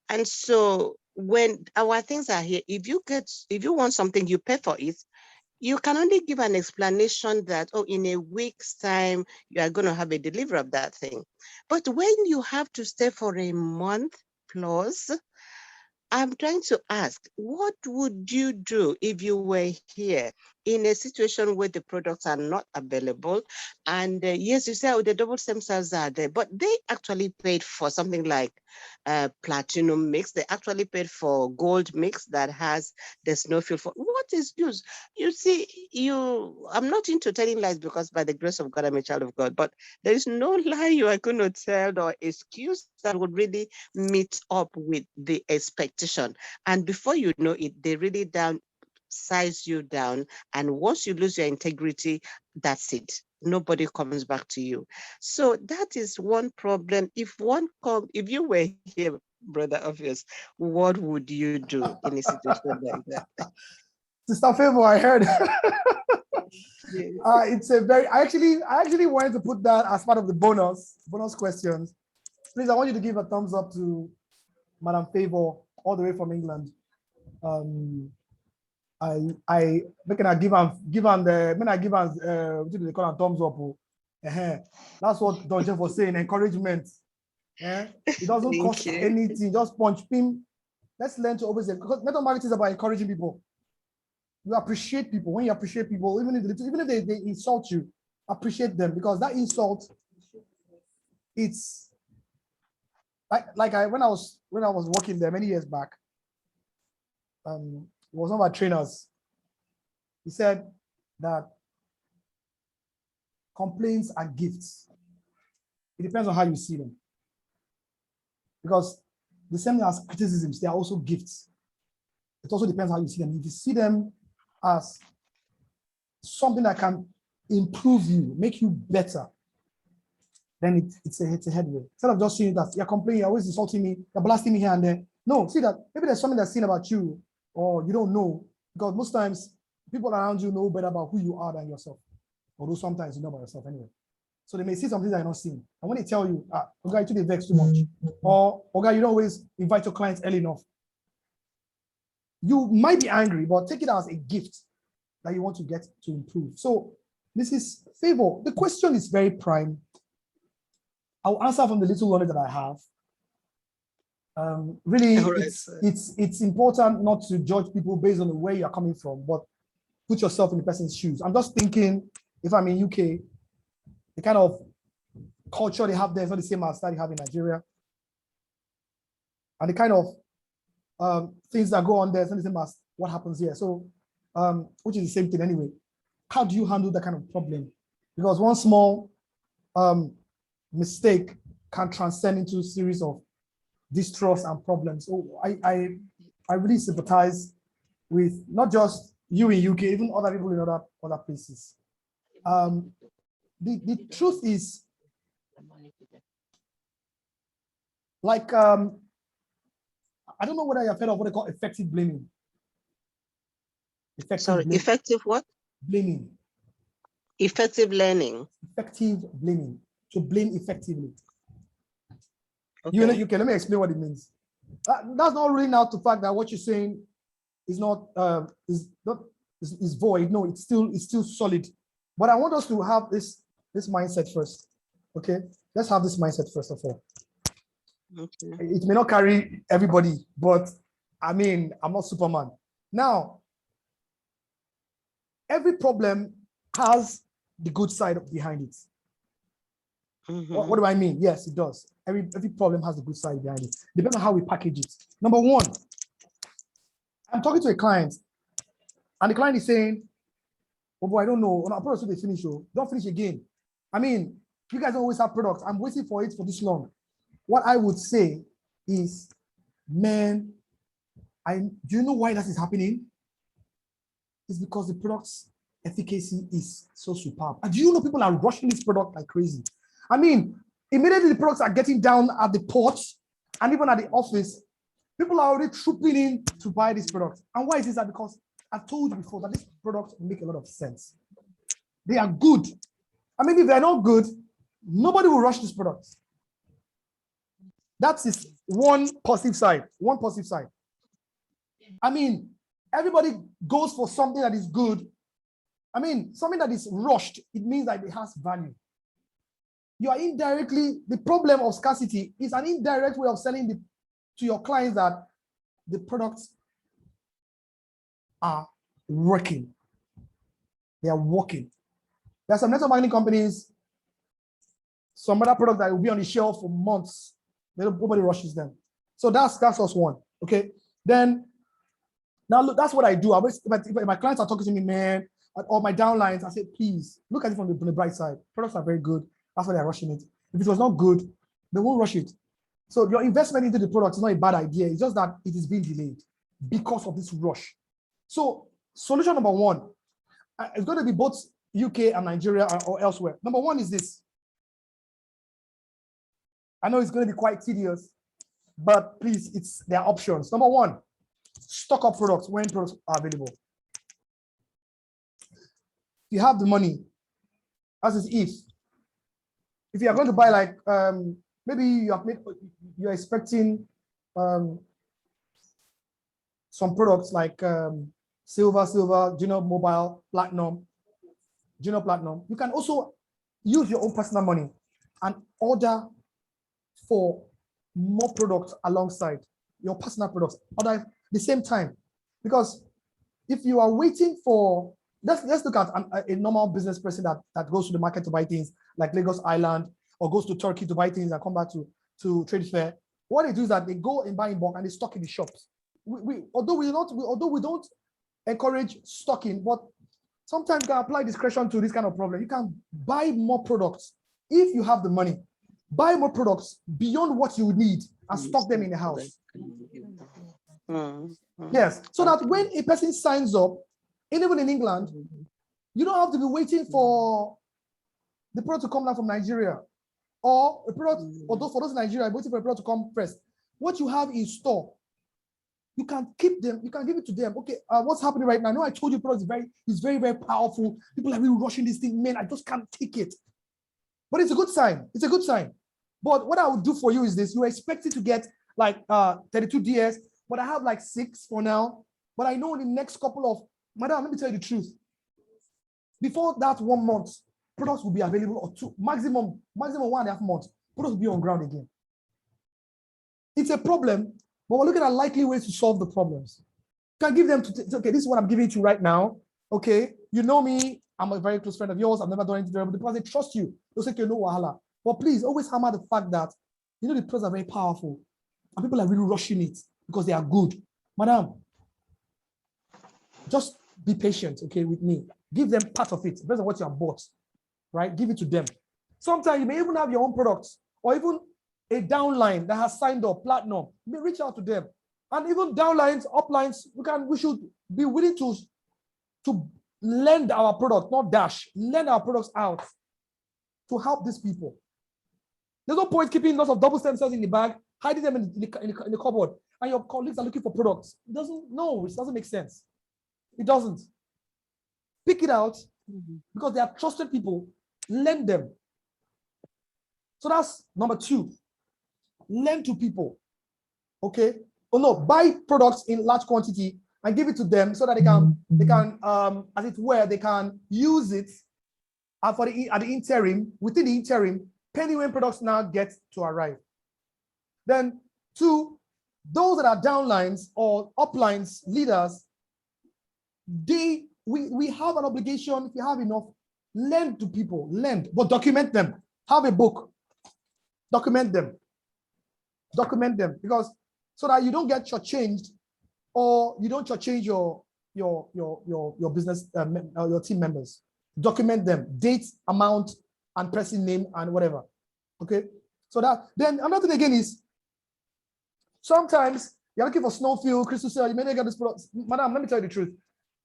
And so when our things are here, if you want something, you pay for it. You can only give an explanation that, oh, in a week's time, you are going to have a delivery of that thing. But when you have to stay for a month plus, I'm trying to ask, what would you do if you were here in a situation where the products are not available? And yes, you say, oh, the double stem cells are there, but they actually paid for something like platinum mix. They actually paid for gold mix that has the snowfield. What is used? You see, I'm not into telling lies because by the grace of God, I'm a child of God, but there is no lie you are going to tell or excuse that would really meet up with the expectation. And before you know it, they really size you down. And once you lose your integrity, that's it. Nobody comes back to you. So that is one problem. If you were here, Brother Obvious, what would you do in a situation like that?
Sister Favor, I heard. It's a very, I actually wanted to put that as part of the bonus questions. Please, I want you to give a thumbs up to Madam Favor, all the way from England. I when I give what do they call a thumbs up? That's what Don Jeff was saying, encouragement. It doesn't cost anything, just punch pin. Let's learn to always, because mental marketing is about encouraging people. You appreciate people. When you appreciate people, even if they insult you, appreciate them, because that insult, it's like when I was working there many years back, it was one of our trainers. He said that complaints are gifts. It depends on how you see them. Because the same as criticisms, they are also gifts. It also depends how you see them. If you see them as something that can improve you, make you better, then it's a headway. Instead of just seeing that you're complaining, you're always insulting me, you're blasting me here and there. No, see that maybe there's something that's seen about you or you don't know, because most times people around you know better about who you are than yourself. Although sometimes you know about yourself anyway. So they may see something that you're not seeing. And when they tell you, okay, you today vex too much, or okay, you don't always invite your clients early enough, you might be angry, but take it as a gift that you want to get to improve. So Mrs. Favor, the question is very prime. I'll answer from the little knowledge that I have. Really, it's important not to judge people based on where you're coming from, but put yourself in the person's shoes. I'm just thinking, if I'm in UK, the kind of culture they have there is not the same as that you have in Nigeria. And the kind of things that go on there is not the same as what happens here. So, which is the same thing anyway. How do you handle that kind of problem? Because one small mistake can transcend into a series of distrust and problems. So I really sympathize with not just you in UK, even other people in other places. The truth is, like, I don't know whether you've heard of what they call effective blaming.
Effective what?
Blaming.
Effective learning.
Effective blaming. To blame effectively.
Okay.
Let me explain what it means. That's not ruling out the fact that what you're saying is not is void. No, it's still solid. But I want us to have this mindset first. Okay, let's have this mindset first of all.
Okay.
It may not carry everybody, but I mean, I'm not Superman. Now, every problem has the good side behind it. What do I mean? Yes, it does. Every problem has the good side behind it. Depends on how we package it. Number one, I'm talking to a client, and the client is saying, "Oh boy, I don't know. Our products will finish. Oh, don't finish again. I mean, you guys always have products. I'm waiting for it for this long." What I would say is, man, do you know why that is happening? It's because the product's efficacy is so superb. And do you know people are rushing this product like crazy? I mean, immediately the products are getting down at the port and even at the office, people are already trooping in to buy this product. And why is that? Because I've told you before that these products make a lot of sense. They are good. I mean, if they're not good, nobody will rush this product. That's his one positive side. One positive side. I mean, everybody goes for something that is good. I mean, something that is rushed, it means that it has value. You are indirectly, the problem of scarcity is an indirect way of selling to your clients that the products are working. They are working. There are some network marketing companies, some other products that will be on the shelf for months. Nobody rushes them. So that's us one. Okay. Then now look, that's what I do. If my clients are talking to me, man, or my downlines, I say, please look at it from the bright side. Products are very good. That's why they're rushing it. If it was not good, they won't rush it. So your investment into the product is not a bad idea. It's just that it is being delayed because of this rush. So solution number one, it's going to be both UK and Nigeria or elsewhere. Number one is this. I know it's going to be quite tedious, but please, there are options. Number one, stock up products when products are available. If you have the money, as is if you are going to buy like maybe you're expecting some products like silver, Junior Mobile, Junior Platinum. You can also use your own personal money and order for more products alongside your personal products, order at the same time. Because if you are waiting for, let's look at a normal business person that goes to the market to buy things like Lagos Island or goes to Turkey to buy things and come back to trade fair. What they do is that they go and buy in bulk and they stock in the shops. Although we don't encourage stocking, but sometimes you can apply discretion to this kind of problem. You can buy more products if you have the money. Buy more products beyond what you need and stock them in the house. Yes, so that when a person signs up, even in England, you don't have to be waiting for the product to come down from Nigeria, or a product, although for those in Nigeria, waiting for a product to come first. What you have in store, you can keep them, you can give it to them. Okay, what's happening right now? I know I told you product is very, very powerful. People are really rushing this thing. Man, I just can't take it. But it's a good sign. It's a good sign. But what I would do for you is this. You're expected to get like 32 DS, but I have like 6 for now. But I know in the next couple of, madam, let me tell you the truth. Before that 1 month, products will be available, or 2, maximum 1.5 months, products will be on ground again. It's a problem, but we're looking at likely ways to solve the problems. You can give them okay, this is what I'm giving to you right now. Okay, you know me, I'm a very close friend of yours. I've never done anything terrible because they trust you. They'll say, no wahala. But please always hammer the fact that, you know, the products are very powerful and people are really rushing it because they are good. Madam, just be patient, okay, with me. Give them part of it, based on what you have bought, right? Give it to them. Sometimes you may even have your own products or even a downline that has signed up, platinum. You may reach out to them. And even downlines, uplines, we should be willing to lend our product, not dash, lend our products out to help these people. There's no point keeping lots of double stem cells in the bag, hiding them in the cupboard, and your colleagues are looking for products. It doesn't make sense. It doesn't. Pick it out because they are trusted people. Lend them. So that's number 2. Lend to people. Okay. Oh no, buy products in large quantity and give it to them so that they can as it were, they can use it at the interim, within the interim, pending when products now get to arrive. Then two, those that are downlines or uplines leaders, we have an obligation, if you have enough, lend to people, lend, but document them. Have a book, document them, because so that you don't get shortchanged, or you don't shortchange your business, your team members. Document them, date, amount, and person name and whatever. Okay, so that then another thing again is sometimes you're looking for snowfield, crystal cell, you may not get this product. Madam, let me tell you the truth.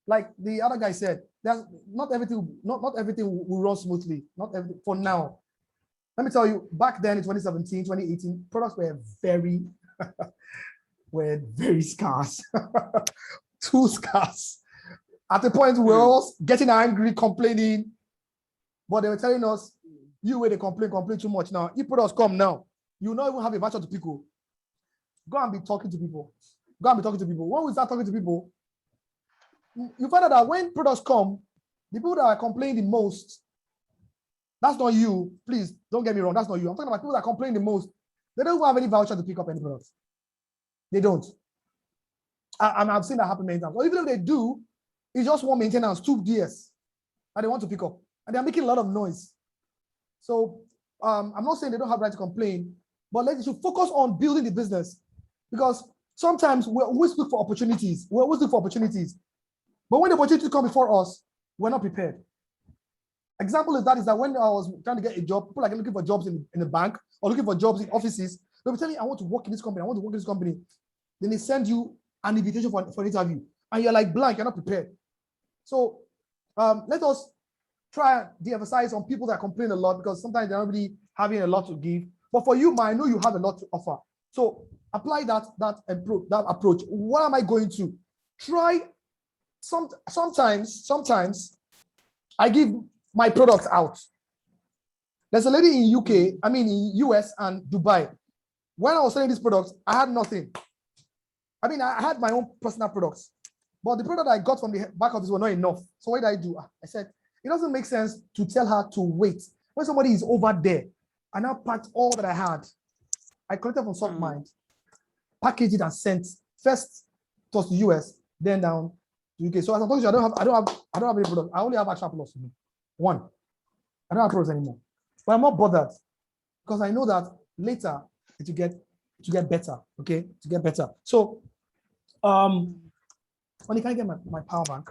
Like the other guy said, there's not everything will run smoothly. Not everything for now. Let me tell you, back then in 2017, 2018, products were very scarce. Too scarce. At the point we were all getting angry, complaining, but they were telling us, you where they complain too much now. If products come now, you not even have a voucher to people. Go and be talking to people. When we start talking to people, you find out that when products come, the people that are complaining the most, that's not you. Please don't get me wrong. That's not you. I'm talking about people that complain the most. They don't have any voucher to pick up any products. They don't. I've seen that happen many times. Or even if they do, it's just one maintenance, 2 DS, and they want to pick up, and they're making a lot of noise. So I'm not saying they don't have right to complain, but let's should focus on building the business, because sometimes we always look for opportunities. But when the opportunity comes before us, we're not prepared. Example is that when I was trying to get a job, people are looking for jobs in the bank or looking for jobs in offices. They'll be telling you, I want to work in this company. Then they send you an invitation for an interview, and you're like blank, you're not prepared. So let us try and de-emphasize on people that complain a lot, because sometimes they're not really having a lot to give. But for you, I know you have a lot to offer. So apply that approach. What am I going to try? Sometimes I give my products out. There's a lady in in US and Dubai. When I was selling these products, I had nothing. I had my own personal products, but the product I got from the back office were not enough. So what did I do? I said, it doesn't make sense to tell her to wait when somebody is over there. I now packed all that I had. I collected from SoftMind, packaged it and sent. First to the US, then down to UK. So as I'm talking to you, I don't have any products. I only have Action Plus. One. I don't have products anymore. But I'm not bothered, because I know that later it will get better. Okay, to get better. So when can I get my power bank?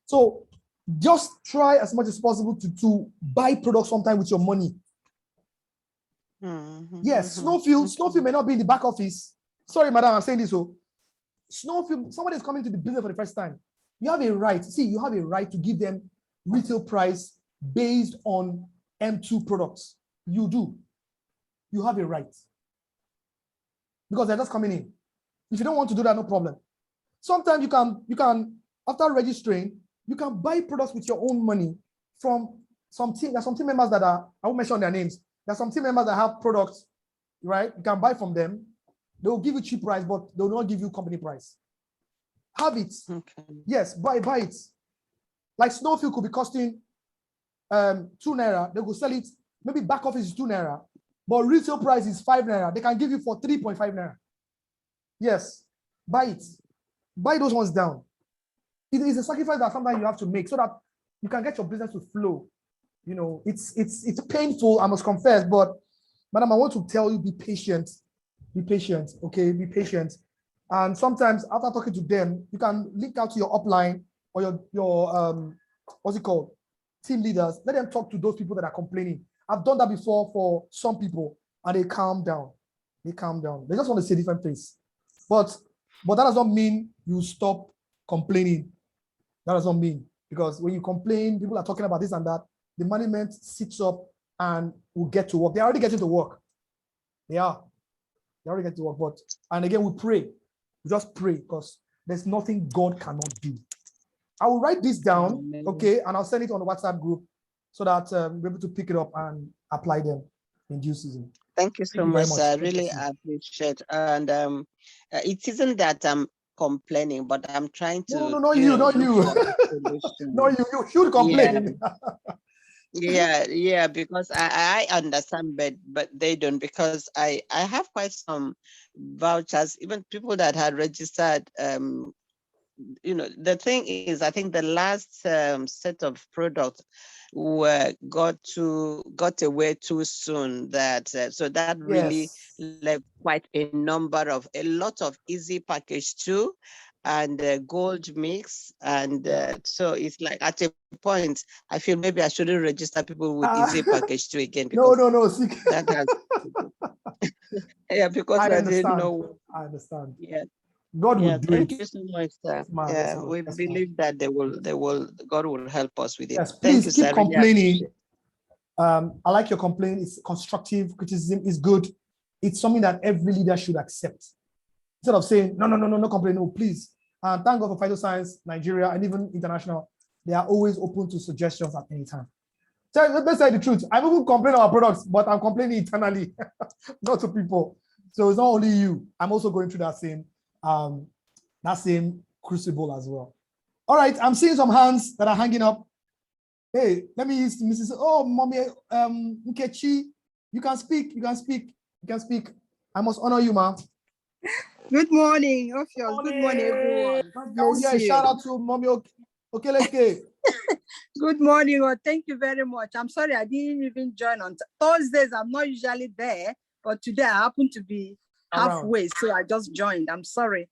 So just try as much as possible to buy products sometime with your money. Yes, Snowfield may not be in the back office. Sorry, madam, I'm saying this. So Snowfield, somebody is coming to the business for the first time. You have a right. See, you have a right to give them retail price based on M2 products. You do. You have a right, because they're just coming in. If you don't want to do that, no problem. Sometimes you can after registering, you can buy products with your own money from some team. There's some team members that are, I won't mention their names. There's some team members that have products, right? You can buy from them. They will give you cheap price, but they will not give you company price. Have it. Okay. Yes, buy it. Like Snowfield could be costing 2 naira. They could sell it. Maybe back office is 2 naira, but retail price is 5 naira. They can give you for 3.5 naira. Yes, buy it. Buy those ones down. It is a sacrifice that sometimes you have to make so that you can get your business to flow. It's painful, I must confess, but madam, I want to tell you, be patient. Be patient, okay? Be patient. And sometimes after talking to them, you can link out to your upline or your what's it called? Team leaders. Let them talk to those people that are complaining. I've done that before for some people, and they calm down. They calm down. They just want to see a different face. But that does not mean you stop complaining. That does not mean, because when you complain, people are talking about this and that. The management sits up and will get to work. They're already getting to work. They are. They already get to work. And again, we pray. We just pray, because there's nothing God cannot do. I will write this down, okay, and I'll send it on the WhatsApp group so that we're able to pick it up and apply them in due season.
Thank you so much, sir. I really appreciate. And it isn't that I'm complaining, but I'm trying to.
No, not you. No, you should complain.
Yeah, because I understand, but they don't, because I have quite some vouchers, even people that had registered. The thing is, I think the last set of products got away too soon. So that really left quite a lot of easy package too, and gold mix, and so it's like at a point I feel maybe I shouldn't register people with easy package too again, because
no.
that has because I didn't know.
I understand.
Yeah.
God will do
Thank
it.
you so much, sir.
Yes,
We believe that God will help us with it.
Yes,
Thank
please
you,
keep
sir.
complaining. I like your complaint. It's constructive. Criticism is good. It's something that every leader should accept. Instead of saying, no complaint, no, please. And thank God for Phytoscience, Nigeria, and even international. They are always open to suggestions at any time. So let's say the truth. I even complain about products, but I'm complaining internally, not to people. So it's not only you. I'm also going through that same crucible as well. All right, I'm seeing some hands that are hanging up. Hey, let me use Mrs. Oh, mommy, Nkechi, you can speak. I must honor you, ma'am.
Good morning, Ophios. Good morning, everyone. God bless you.
Shout out to mommy Okeleke.
Good morning, thank you very much. I'm sorry I didn't even join on Thursdays. I'm not usually there, but today I happen to be halfway, so I just joined. I'm sorry,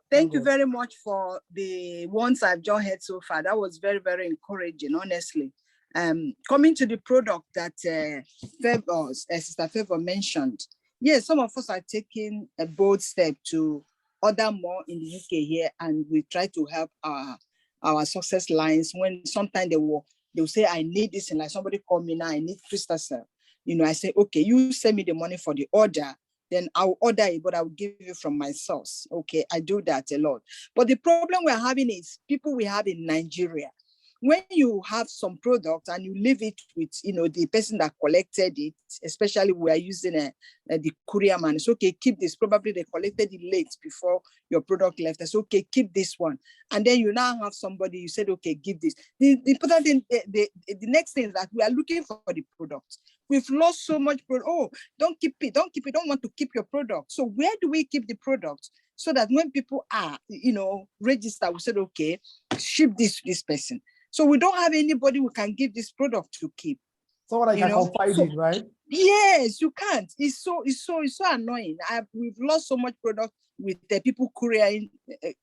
Thank you very much for the ones I've just heard so far. That was very, very encouraging, honestly. Coming to the product that Sister Favor mentioned, yes, some of us are taking a bold step to order more in the UK here, and we try to help our success lines. When sometimes they'll say, I need this, and like somebody called me now, I need Crystal Cell. I say, okay, you send me the money for the order, then I'll order it, but I'll give you from my source. Okay, I do that a lot. But the problem we're having is people we have in Nigeria. When you have some product and you leave it with, the person that collected it, especially we are using the courier man, it's okay, keep this. Probably they collected it late before your product left. It's okay, keep this one. And then you now have somebody, you said, okay, give this. The important thing, the next thing is that we are looking for the product. We've lost so much product. Oh, don't keep it, don't want to keep your product. So where do we keep the product? So that when people are, register, we said, okay, ship this to this person. So we don't have anybody who can give this product to keep.
Someone I can confide in, right?
Yes, you can't. It's so annoying. We've lost so much product with the people couriering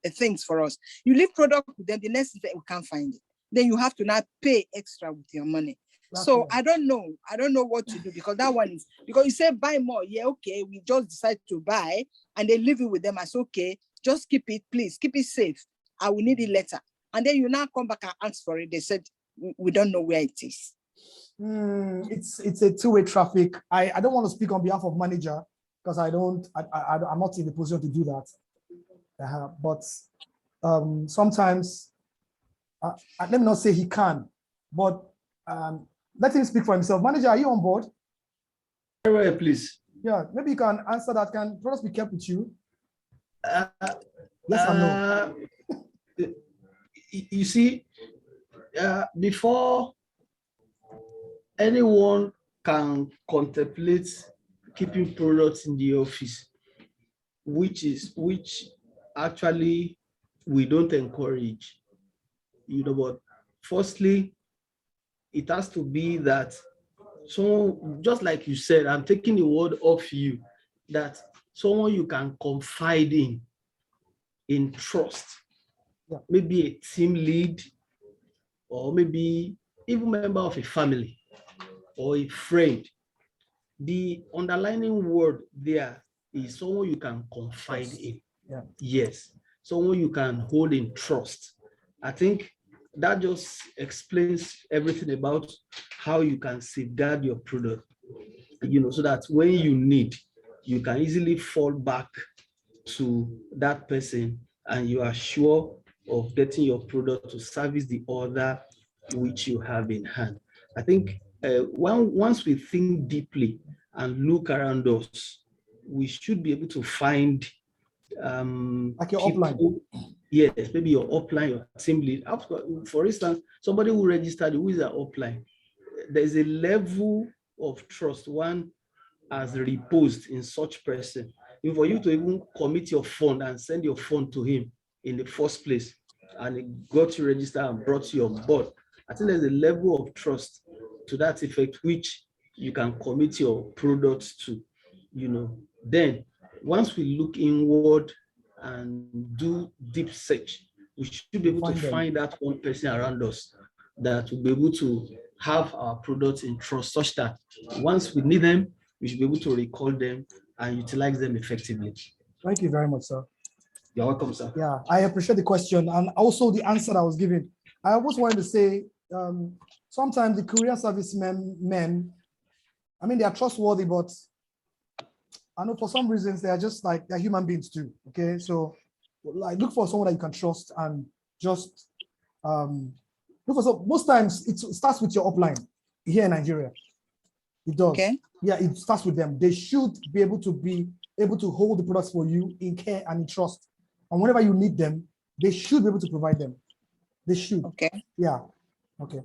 things for us. You leave product with them, the next day we can't find it. Then you have to now pay extra with your money. So I don't know what to do, because that one is, because you say buy more. Yeah, okay, we just decide to buy and they leave it with them. I say, okay, just keep it, please, keep it safe. I will need it later. And then you now come back and ask for it. They said, we don't know where it is.
It's a two-way traffic. I don't want to speak on behalf of manager, because I'm not in the position to do that. But sometimes, let me not say he can, but let him speak for himself. Manager, are you on board?
Very well, please.
Yeah, maybe you can answer that. Can products be kept with you? Yes or no?
You see, before anyone can contemplate keeping products in the office, which actually we don't encourage, but firstly, it has to be that someone, just like you said, I'm taking the word off you, that someone you can confide in trust. Yeah. Maybe a team lead, or maybe even member of a family or a friend. The underlining word there is someone you can confide in. Yeah. Yes, someone you can hold in trust. I think that just explains everything about how you can safeguard your product, so that when you need, you can easily fall back to that person and you are sure of getting your product to service the order which you have in hand. I think once we think deeply and look around us, we should be able to find
like your upline.
Yes, maybe your upline, your team lead. For instance, somebody who registered, who is an upline? there's a level of trust one has reposed in such person. If for you to even commit your fund and send your fund to him in the first place, and he got you registered and brought you on board, I think there's a level of trust to that effect which you can commit your products to, Then once we look inward and do deep search, we should be able to find that one person around us that will be able to have our products in trust, such that once we need them, we should be able to recall them and utilize them effectively.
Thank you very much, sir.
You're welcome, sir.
Yeah, I appreciate the question and also the answer I was given. I always wanted to say, sometimes the courier service men, I mean, they are trustworthy, but I know for some reasons they are just like, they're human beings too, okay? So like, look for someone that you can trust and just look for most times it starts with your upline here in Nigeria. It does. Okay. Yeah, it starts with them. They should be able to hold the products for you in care and in trust. And whenever you need them, they should be able to provide them. They should. Okay. Yeah. Okay.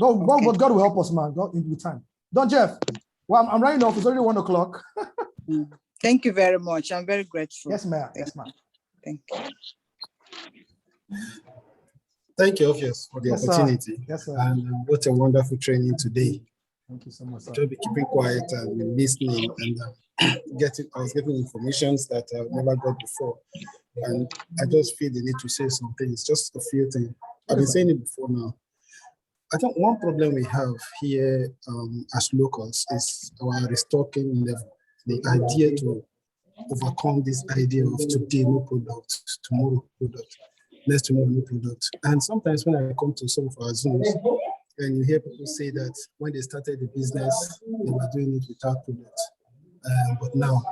God will help us, man. God with time. Don Jeff. Well, I'm running off. It's already 1 o'clock.
Thank you very much. I'm very grateful.
Yes, ma'am. Yes, ma'am.
Thank you.
Thank you, Obvious, for the opportunity.
Yes, sir.
And what a wonderful training today.
Thank you so much, sir.
I'll be keeping quiet and listening and I was getting information that I've never got before. And I just feel the need to say some things, just a few things. I've been saying it before now. I think one problem we have here as locals is our restocking level. The idea to overcome this idea of today no product, tomorrow product, next tomorrow no product. And sometimes when I come to some of our Zooms, and you hear people say that when they started the business, they were doing it without product. But now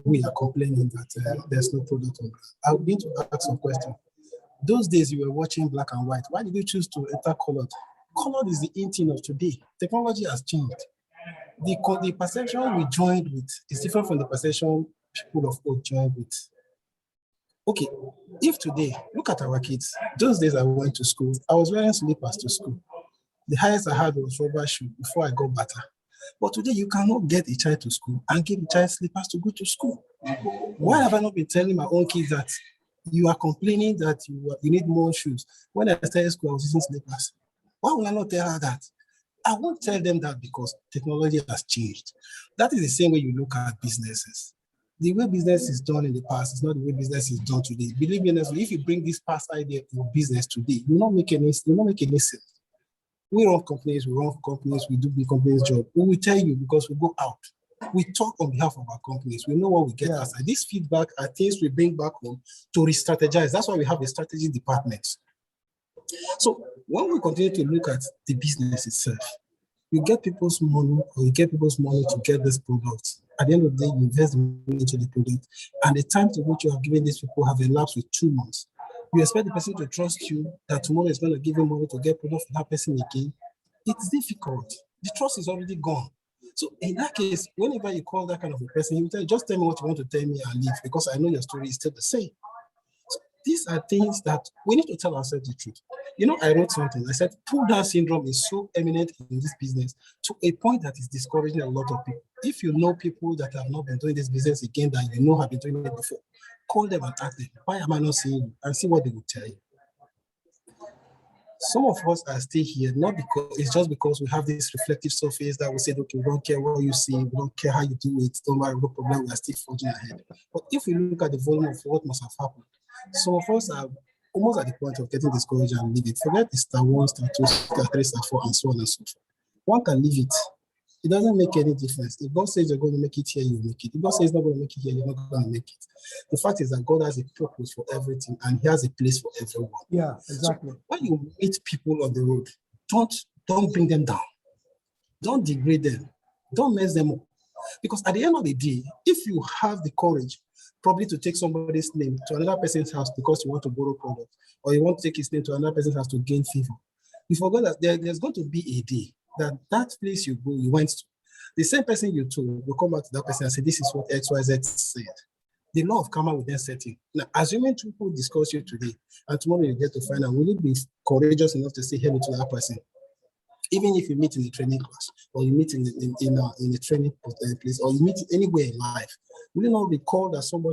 we are complaining that there's no product on ground. I would need to ask some questions. Those days you were watching black and white. Why did you choose to enter colored? Colored is the in thing of today. Technology has changed. The perception we joined with is different from the perception people of old joined with. Okay, if today, look at our kids. Those days I went to school, I was wearing slippers to school. The highest I had was rubber shoe before I got better. But today you cannot get a child to school and give a child slippers to go to school. Why have I not been telling my own kids that you are complaining that you need more shoes? When I started school, I was using slippers. Why will I not tell her that? I won't tell them that because technology has changed. That is the same way you look at businesses. The way business is done in the past is not the way business is done today. Believe me, if you bring this past idea in business today, you will not make any sense. We run companies, we do big companies' job. We will tell you because we go out. We talk on behalf of our companies. We know what we get outside. This feedback are things we bring back home to re-strategize. That's why we have a strategy department. So when we continue to look at the business itself, you get people's money to get this product. At the end of the day, you invest into the product, and the time to which you have given these people have elapsed with 2 months. You expect the person to trust you that tomorrow is going to give you money to get product for that person again. It's difficult. The trust is already gone. So in that case, whenever you call that kind of a person, he will tell you, just tell me what you want to tell me and leave, because I know your story is still the same. So these are things that we need to tell ourselves the truth. I wrote something. I said, pull-down syndrome is so eminent in this business to a point that is discouraging a lot of people. If you know people that have not been doing this business again, that you know have been doing it before, call them and ask them, why am I not seeing you? And see what they will tell you. Some of us are still here, not because it's just because we have this reflective surface that we say, okay, we don't care what you see, we don't care how you do it, don't worry, no problem, we are still forging ahead. But if we look at the volume of what must have happened, some of us are almost at the point of getting discouraged and leave it. Forget the star 1, star 2, star 3, star 4, and so on and so forth. One can leave it. It doesn't make any difference. If God says you're going to make it here, you make it. If God says you're not going to make it here, you're not going to make it. The fact is that God has a purpose for everything, and He has a place for everyone.
Yeah, exactly.
So when you meet people on the road, don't bring them down. Don't degrade them. Don't mess them up. Because at the end of the day, if you have the courage probably to take somebody's name to another person's house because you want to borrow product, or you want to take his name to another person's house to gain favor, you forgot that there's going to be a day that place you went to, the same person you told will come back to that person and say, this is what XYZ said. The law of karma will then set in. Now, assuming two people discuss you today, and tomorrow you get to find out, will you be courageous enough to say hello to that person? Even if you meet in a training class, or you meet in a training place, or you meet anywhere in life, will you not recall that somebody